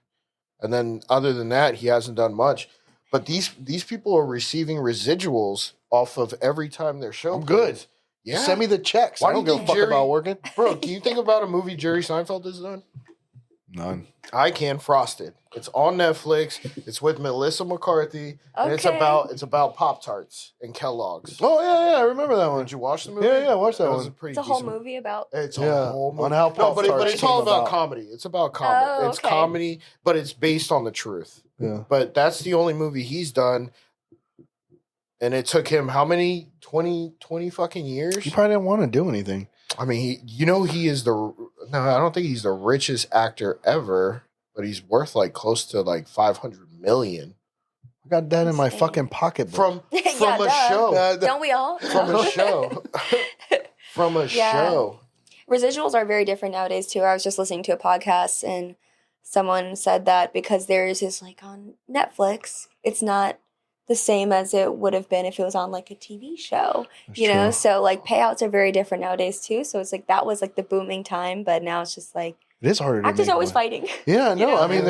And then other than that, he hasn't done much. But these people are receiving residuals off of every time their show. I'm good. Yeah. Send me the checks. Why I don't give a fuck about working. Bro, can you think about a movie Jerry Seinfeld has done? None. I Can. Frosted. It's on Netflix. It's with Melissa McCarthy. And it's about Pop-Tarts and Kellogg's. Oh, yeah, I remember that one. Did you watch the movie? Yeah, I watched that one. It's a whole movie about. It's a whole movie. On how but it's all about comedy. It's about comedy. Oh, It's comedy, but it's based on the truth. Yeah. But that's the only movie he's done. And it took him how many? 20 fucking years? He probably didn't want to do anything. I mean, he is no, I don't think he's the richest actor ever, but he's worth like close to like 500 million. I got that in my fucking pocketbook. From a show. Don't we all? From a show. From a show. Residuals are very different nowadays too. I was just listening to a podcast and someone said that because theirs is like on Netflix, it's not the same as it would have been if it was on like a TV show, know? So like payouts are very different nowadays too. So it's like that was like the booming time, but now it's just like it is harder to actors make always money. fighting. Yeah, no, I mean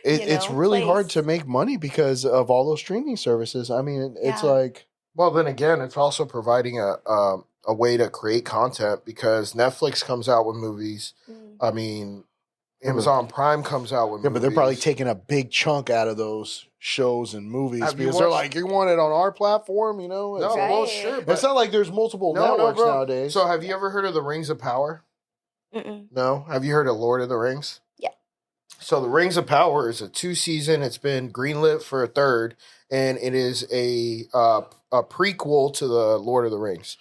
it's really hard to make money because of all those streaming services. I mean, it's like well, then again, it's also providing a way to create content because Netflix comes out with movies. I mean, Amazon Prime comes out with movies. But they're probably taking a big chunk out of those shows and movies because they're like, you want it on our platform, It's, well, sure. But it's not like there's multiple networks nowadays. So have you ever heard of the Rings of Power? Mm-mm. No? Have you heard of Lord of the Rings? Yeah. So the Rings of Power is a 2-season. It's been greenlit for a third, and it is a prequel to the Lord of the Rings.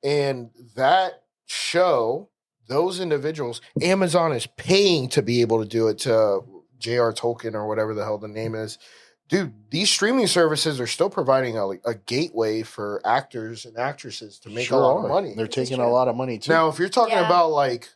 And that show, those individuals, Amazon is paying to be able to do it to J.R. Tolkien or whatever the hell the name is. Dude, these streaming services are still providing a gateway for actors and actresses to make a lot of money. They're taking a lot of money too. Now, if you're talking about like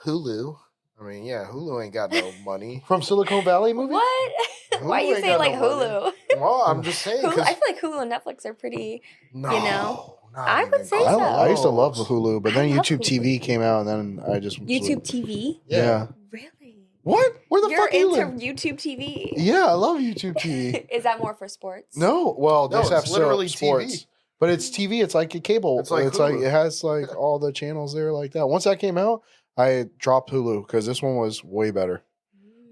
Hulu, I mean, yeah, Hulu ain't got no money. From Silicon Valley movie? What? Why you say like Hulu? Well, I'm just saying. Hulu, I feel like Hulu and Netflix are pretty, No, you know. not I even would say close. so. I used to love Hulu, but I then love YouTube Hulu. TV came out, and then I just YouTube TV? Yeah. Really? What? Where the You're fuck are you into live? YouTube TV? Yeah, I love YouTube TV. Is that more for sports? No, well, No, this it's have literally sports, TV. but it's TV. It's like a cable. It's like it's like Hulu. it has like all the channels there like that. Once that came out, I dropped Hulu because this one was way better.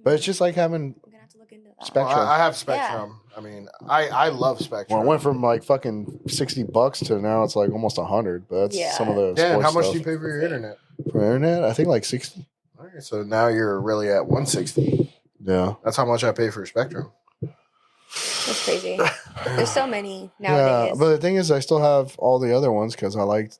But it's just like having I'm gonna have to look into that. Spectrum. I have Spectrum. I mean, I love Spectrum. Well, it went from like fucking $60 to now it's like almost 100. But that's some of the Dan, how sports much stuff. do you pay for your internet? For internet? I think like 60. All right, so now you're really at 160. Yeah. That's how much I pay for Spectrum. That's crazy. There's so many Yeah, nowadays. but the thing is, I still have all the other ones because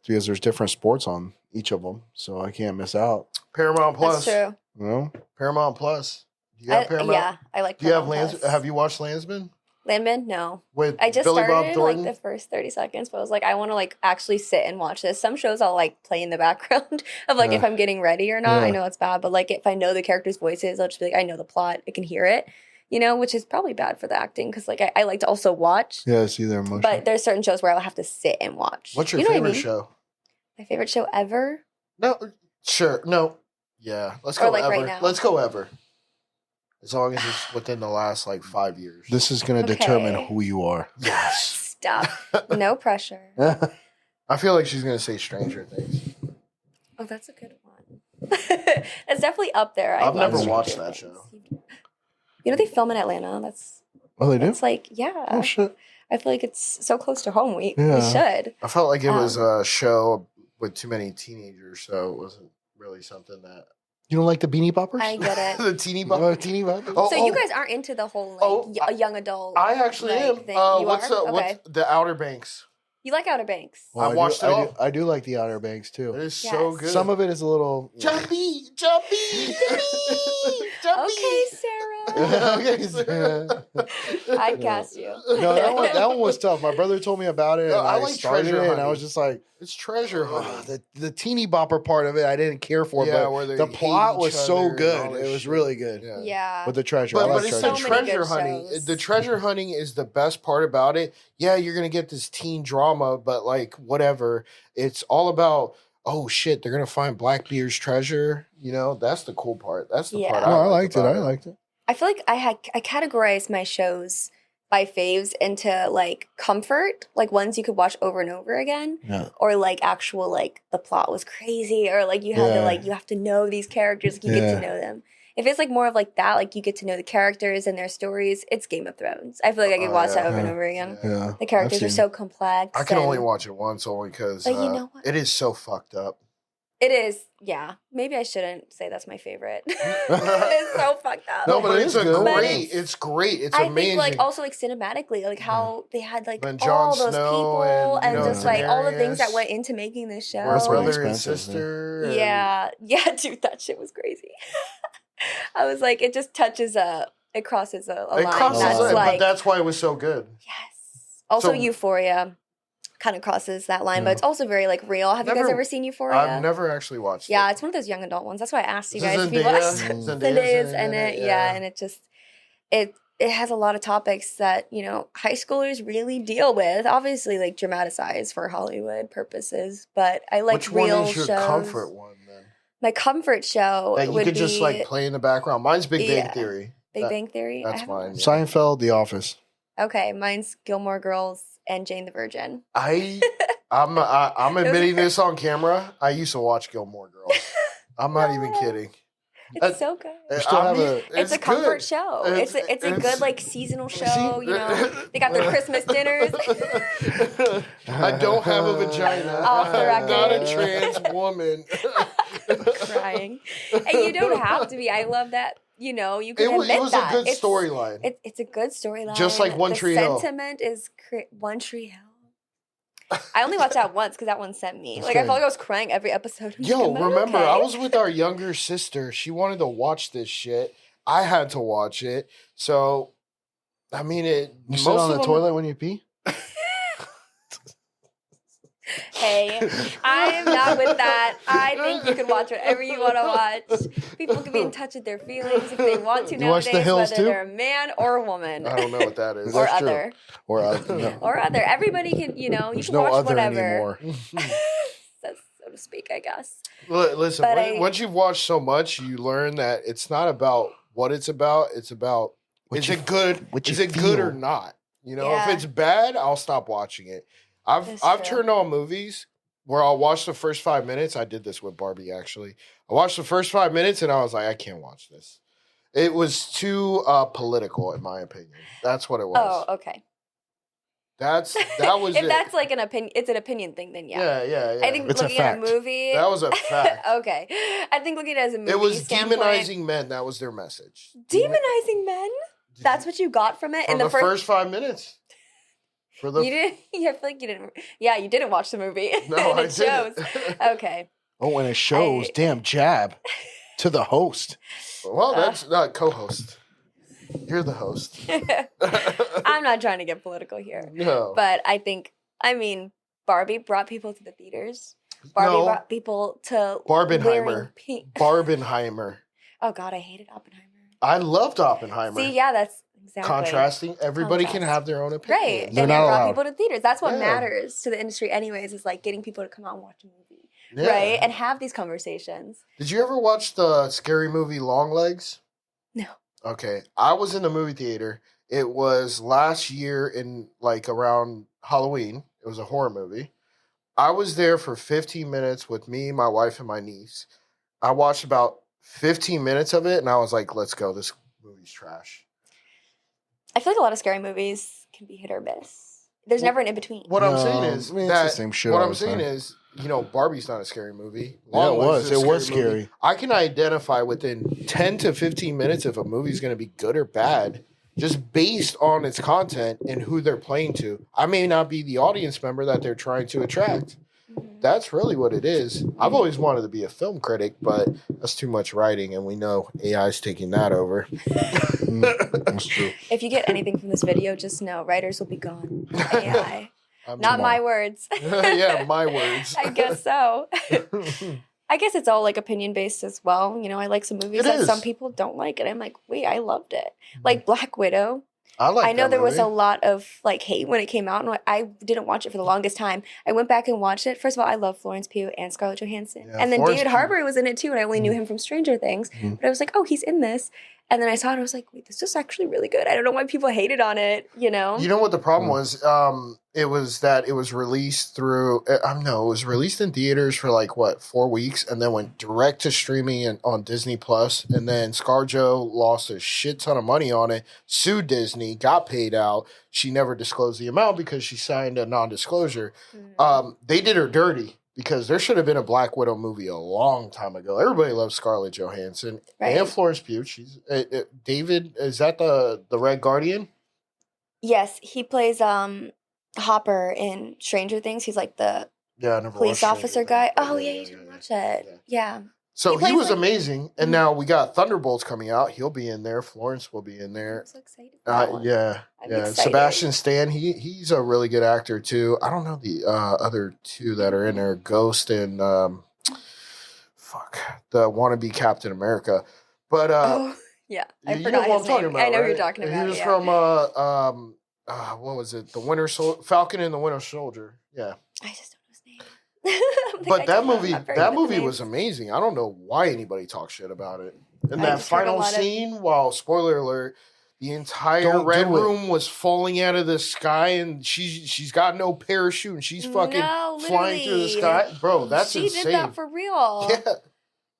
there's different sports on each of them, so I can't miss out. Paramount Plus. That's true. You know? Paramount Plus. Do you have Paramount? Yeah, I like. Do you have Paramount Plus. Have you watched Landsman Landman? No. with I just Billy Bob started Thornton? like the first 30 seconds, but I was like, I want to like actually sit and watch this. Some shows I'll like play in the background of like if I'm getting ready or not. I Yeah. know it's bad, but like if I know the characters' voices, I'll just be like, I know the plot, I can hear it, you know, which is probably bad for the acting because like I like to also watch, Yeah, see their emotion. but there's certain shows where I'll have to sit and watch. What's your You know what I favorite mean? show? My favorite show ever? No, sure. No. Yeah. Let's Or, go like, ever. right now. Let's go ever. As long as it's within the last like 5 years. This is going to Okay. determine who you are. Yes. Stop. No pressure. I feel like she's gonna say Stranger Things. Oh, that's a good one. It's definitely up there. I I've love never Stranger watched that Things. show. You know they film in Atlanta. That's Oh, they do? It's like, yeah. Oh, shit. I feel like it's so close to home. We Yeah. should. I felt like it was a show with too many teenagers, so it wasn't really something that You don't like the Beanie Boppers? I get it. the teeny You bop. like teeny Boppers? Oh, So you guys aren't into the whole like a young adult. I actually like, am. thing. You What's are? what's the Outer Banks? You like Outer Banks. I watched it all. I do like the Outer Banks, It too. is so Yes. good. Some of it is a little... Jumpy, jumpy, jumpy. Okay, Sarah. Okay, Sarah. I cast you. No, that one was tough. My brother told me about it, No, and I I like started Treasure it, and I Honey. was just like, It's treasure honey. the teeny bopper part of it, I didn't care for, Yeah, but where they the hate plot each was other so and good. all this It was shit. really good. Yeah. With the treasure, I But like it's treasure. the So many treasure good hunting. shows. The treasure hunting is the best part about it. Yeah, you're gonna get this teen drama, but like whatever. It's all about oh shit, they're gonna find Blackbeard's treasure. You know, that's the cool part. That's the part Yeah. No, I like liked it. about I liked it. I feel like I categorized my shows by faves into like comfort, like ones you could watch over and over again, Yeah. or like actual like the plot was crazy, or like you had to Yeah. like you have to know these characters, like, you get to Yeah. know them. If it's like more of like that, like you get to know the characters and their stories, it's Game of Thrones. I feel like I could Oh, watch yeah. that over and Yeah. over again. Yeah. The characters are I've seen- so complex. I can only and watch it once only because But you know what? it is so fucked up. It is, yeah. Maybe I shouldn't say that's my favorite. It's so fucked up. No, but it it's is a good. But great. It's great. It's I amazing. think like also like cinematically, like how they had like And Jon all those Snow people and, and, you know, just like all the things that Daenerys. went into making this show. That's really brother and expensive, sister. and- Yeah, yeah, dude, that shit was crazy. I was like, it just touches it crosses a It line. crosses That's it, like but that's why it was so good. yes. Also, So- Euphoria kind of crosses that line, but Yeah. it's also very like real. Have you guys Never- ever seen Euphoria? I've never actually watched Yeah, it. it's one of those young adult ones. That's why I asked you Is it guys if you Zendaya? watched. Zendaya's Zendaya's in it, yeah, and it just it has a lot of topics that high schoolers really deal with. Obviously, like dramatized for Hollywood purposes, but I like Which one real is your shows. comfort one then? My comfort show That you would could be just like play in the background. Mine's Big Bang Yeah. Theory. Big that- Bang Theory. I That's haven't mine. watched yeah. Seinfeld, The Office. it. Okay, mine's Gilmore Girls and Jane the Virgin. I'm Those admitting are- this on camera. I used to watch Gilmore Girls. I'm not even No. kidding. It's so good. You still have a- It's a comfort good. show. It's- It's a it's- good like seasonal show. See? They got their Christmas dinners. I don't have a vagina. Off the I'm not a record. trans woman. Crying. And you don't have to be. I love that you know, you can It admit was that. a good storyline. It's a good storyline. Just like One Tree Hill. The sentiment is One Tree Hill. I only watched that once because that one sent me. Like, I felt like I was crying every episode. Yo, remember, okay? I was with our younger sister. She wanted to watch this shit. I had to watch it. So, I mean, You sit on the toilet when you pee? Hey, I am not with that. I think you can watch whatever you want to watch. People can be in touch with their feelings if they want to You watch nowadays, The Hills whether too? they're a man or a woman. I don't know what that is. or That's true. other. Or no. Or other. Everybody can, you know, you There's can no watch other whatever. anymore. So to speak, I guess. Listen, But once you've watched so much, you learn that it's not about what it's about. It's about is it good? Is it good or not? You know, if Yeah. it's bad, I'll stop watching it. That's I've true. turned on movies where I'll watch the first 5 minutes. I did this with Barbie actually. I watched the first 5 minutes and I was like, I can't watch this. It was too political, in my opinion. That's what it was. Oh, okay. That was if it. that's like an opinion, it's an opinion thing, then yeah. Yeah. I think It's a looking at a fact. movie. that was a fact. Okay. I think looking at it as a movie It was standpoint, demonizing men. That was their message. Demonizing men? That's what you got from it From in the the first 5 minutes. For the You didn't. I feel like you didn't. Yeah, you didn't watch the movie. No, and I it shows. didn't. Okay. Oh, and it shows. Damn jab to the host. Well, that's not co-host. You're the host. I'm not trying to get political here, No. but I mean, Barbie brought people to the theaters. Barbie brought people to Barbenheimer. wearing pink. Barbenheimer. Oh God, I hated Oppenheimer. I loved Oppenheimer. See, yeah, that's exactly Contrasting. Everybody can Contrast. have their own opinion. right. They're And it not brought allowed. people to theaters. That's what Yeah. matters to the industry, anyways. Is like getting people to come out and watch a movie, Yeah. right, and have these conversations. Did you ever watch the scary movie Longlegs? No. Okay. I was in the movie theater. It was last year in like around Halloween. It was a horror movie. I was there for 15 minutes with me, my wife, and my niece. I watched about 15 minutes of it and I was like, let's go. This movie's trash. I feel like a lot of scary movies can be hit or miss. There's never an in between. What I'm No, saying is I mean, it's that the same shit what all I'm the saying time. is, you know, Barbie's not a scary movie. Yeah, it Longlegs was. is a It was movie. scary. I can identify within 10 to 15 minutes if a movie's going to be good or bad, just based on its content and who they're playing to. I may not be the audience member that they're trying to attract. Mhm. That's really what it is. I've always wanted to be a film critic, but that's too much writing, and we know AI's taking that over. That's true. If you get anything from this video, just know writers will be gone. AI. Not my words. Yeah, my words. I guess so. I guess it's all like opinion based as well. You know, I like some movies It that is. some people don't like, and I'm like, wait, I loved it. Like Black Widow. I I know that there was movie. a lot of like hate when it came out, and I didn't watch it for the longest time. I went back and watched it. First of all, I love Florence Pugh and Scarlett Johansson, Yeah, and then Florence David Pugh. Harbour was in it too. And I only knew him from Stranger Things, Mhm. but I was like, oh, he's in this. And then I saw it, and I was like, wait, this is actually really good. I don't know why people hated on it. You know? You know what the problem Mm. was? It was that it was released through. No, it was released in theaters for like what 4 weeks, and then went direct to streaming and on Disney Plus. And then ScarJo lost a shit ton of money on it, sued Disney, got paid out. She never disclosed the amount because she signed a non-disclosure. Mm. They did her dirty because there should have been a Black Widow movie a long time ago. Everybody loves Scarlett Johansson Right. and Florence Pugh. She's David. Is that the Red Guardian? Yes, he plays Hopper in Stranger Things. He's like the Yeah, I never police watched officer it. guy. Oh yeah, you didn't watch it. Yeah. Yeah. So He he plays was like- amazing, and Mhm. now we got Thunderbolts coming out. He'll be in there. Florence will be in I'm there. so excited. For that one. Yeah, I'm yeah. excited. Sebastian Stan, he's a really good actor too. I don't know the other two that are in there, Ghost and the wannabe Captain America. But Oh yeah, I you forgot know what his I'm talking name. about. I know who right? you're talking about. He was Yeah. from what was it? The Falcon and the Winter Soldier. Yeah. I just don't know his name. I'm like, I But that don't know. I'm movie, not very good with was names. amazing. I don't know why anybody talks shit about it. And I that just heard a final lot of- scene, while spoiler alert, the entire Don't red do it. room was falling out of the sky, and she's got no parachute, and she's fucking No, flying through the literally. sky, bro. That's she insane. did that for real. Yeah,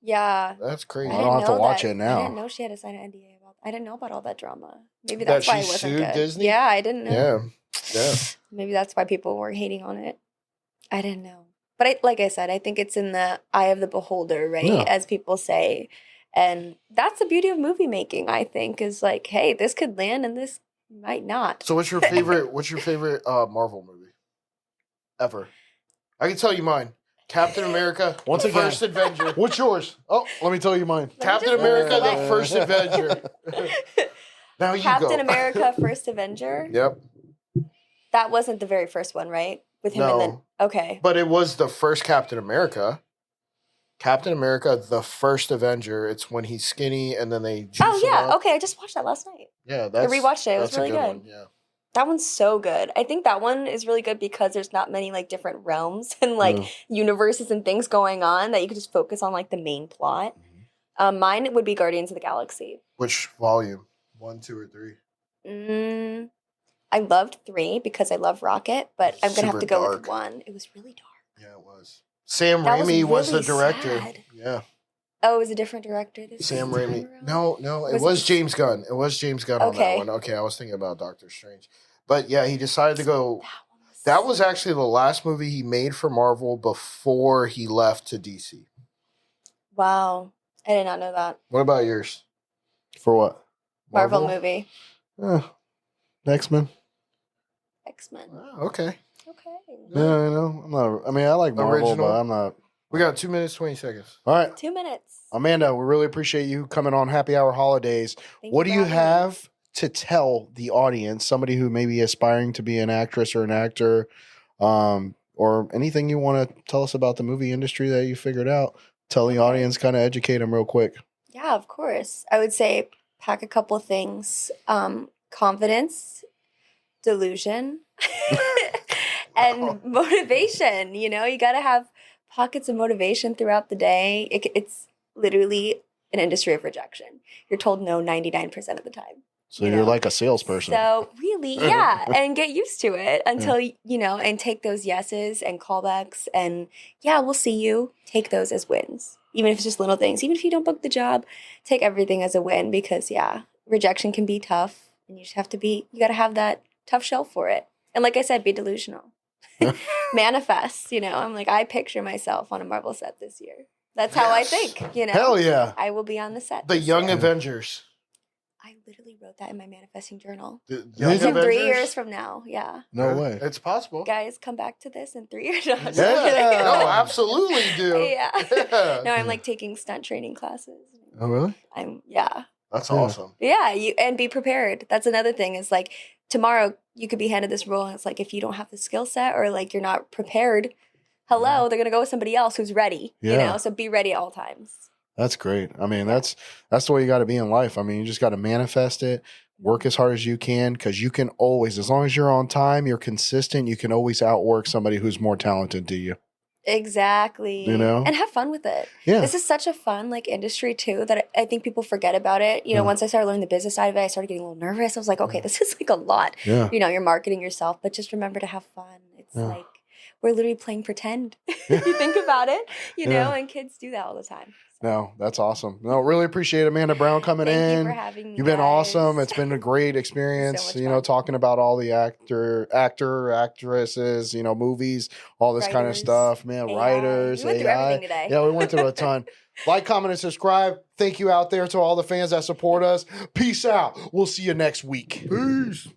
Yeah. that's crazy. I don't have to watch it now. I didn't know she had to sign an NDA about. I didn't know about all that drama. Maybe That that's why she it wasn't sued good. Disney? Yeah, I didn't know. Yeah. Maybe that's why people were hating on it. I didn't know. But like I said, I think it's in the eye of the beholder, right? Yeah. As people say. And that's the beauty of movie making, I think, is like, hey, this could land and this might not. So what's your favorite Marvel movie ever? I can tell you mine. Captain America, Once the again. First Avenger. What's yours? Oh, let me tell you mine. Captain just America, the select. First Avenger. Now you go. Captain America, First Avenger. Yep. That wasn't the very first one, right? With him and then No. okay. But it was the first Captain America. Captain America, the First Avenger. It's when he's skinny and then they juice Oh him yeah, up. okay. I just watched that last night. Yeah, that's rewatched it. It was that's a really good. one, yeah. That one's so good. I think that one is really good because there's not many like different realms and like universes and things going on that you could just focus on like the main plot. Mine would be Guardians of the Galaxy. Which volume? 1, 2, or 3? I loved 3 because I love Rocket, but I'm gonna have Super to go dark. with 1. It was really dark. Yeah, it was. Sam That was Raimi was the really director. sad. Yeah. Oh, it was a different director this Sam time Raimi. around? No, it Was was it- James Gunn. It was James Gunn on that Okay. one. Okay, I was thinking about Doctor Strange. But yeah, he decided to go. That one That was actually the last movie he made for Marvel before he left to DC. Wow. I did not know that. What about yours? For what? Marvel movie. X-Men. X-Men. Oh, okay. Okay. Yeah, I know. I'm not. I mean, I like Marvel, Original. but I'm not. We got 2 minutes, 20 seconds. All right, 2 minutes. Amanda, we really appreciate you coming on Happy Hour Holidays. Thank What do for you having me. have to tell the audience, somebody who may be aspiring to be an actress or an actor, or anything you want to tell us about the movie industry that you figured out? Tell the audience, kind of educate them real quick. Yeah, of course. I would say pack a couple things. Confidence, delusion, and motivation. You know, you got to have pockets of motivation throughout the day. It's literally an industry of rejection. You're told no 99% of the time. So You you're know. like a salesperson. So really, yeah, and get used to it until, you know, and take those yeses and callbacks and yeah, we'll see you. Take those as wins. Even if it's just little things. Even if you don't book the job, take everything as a win because yeah, rejection can be tough and you just have to you got to have that tough shell for it. And like I said, be delusional. Manifest, you know. I'm like, I picture myself on a Marvel set this year. That's how I Yes. think, you know. Hell yeah. I will be on the set. The this Young year. Avengers. I literally wrote that in my manifesting journal. The Is Young it? It's in 3 Avengers? years from now. Yeah. No way. It's possible. Guys, come back to this in 3 years. No, I'm just Yeah. kidding. No, absolutely do. Yeah. Yeah. No, I'm like taking stunt training classes. Oh, really? Yeah. That's Yeah. awesome. Yeah, and be prepared. That's another thing is like tomorrow you could be handed this role and it's like if you don't have the skill set or like you're not prepared, hello, they're going to go with somebody else who's ready, you Yeah. know? So be ready at all times. That's great. I mean, that's the way you got to be in life. I mean, you just got to manifest it, work as hard as you can, because you can always, as long as you're on time, you're consistent, you can always outwork somebody who's more talented to you. Exactly. You know? And have fun with it. Yeah. This is such a fun like industry too that I think people forget about it. You know, Yeah. once I started learning the business side of it, I started getting a little nervous. I was like, okay, this is like a lot. Yeah. You know, you're marketing yourself, but just remember to have fun. It's Yeah. like we're literally playing pretend. If you think about it, you know, and kids do that all the time. No, that's awesome. No, really appreciate Amanda Brown coming Thank in. you for having me. You've been guys. awesome. It's been a great experience, much you know, fun. talking about all the actresses, you know, movies, all this kind of Writers, stuff, man, AI. writers, We went through AI. everything today. Yeah, we went through a ton. Like, comment, and subscribe. Thank you out there to all the fans that support us. Peace out. We'll see you next week. Peace.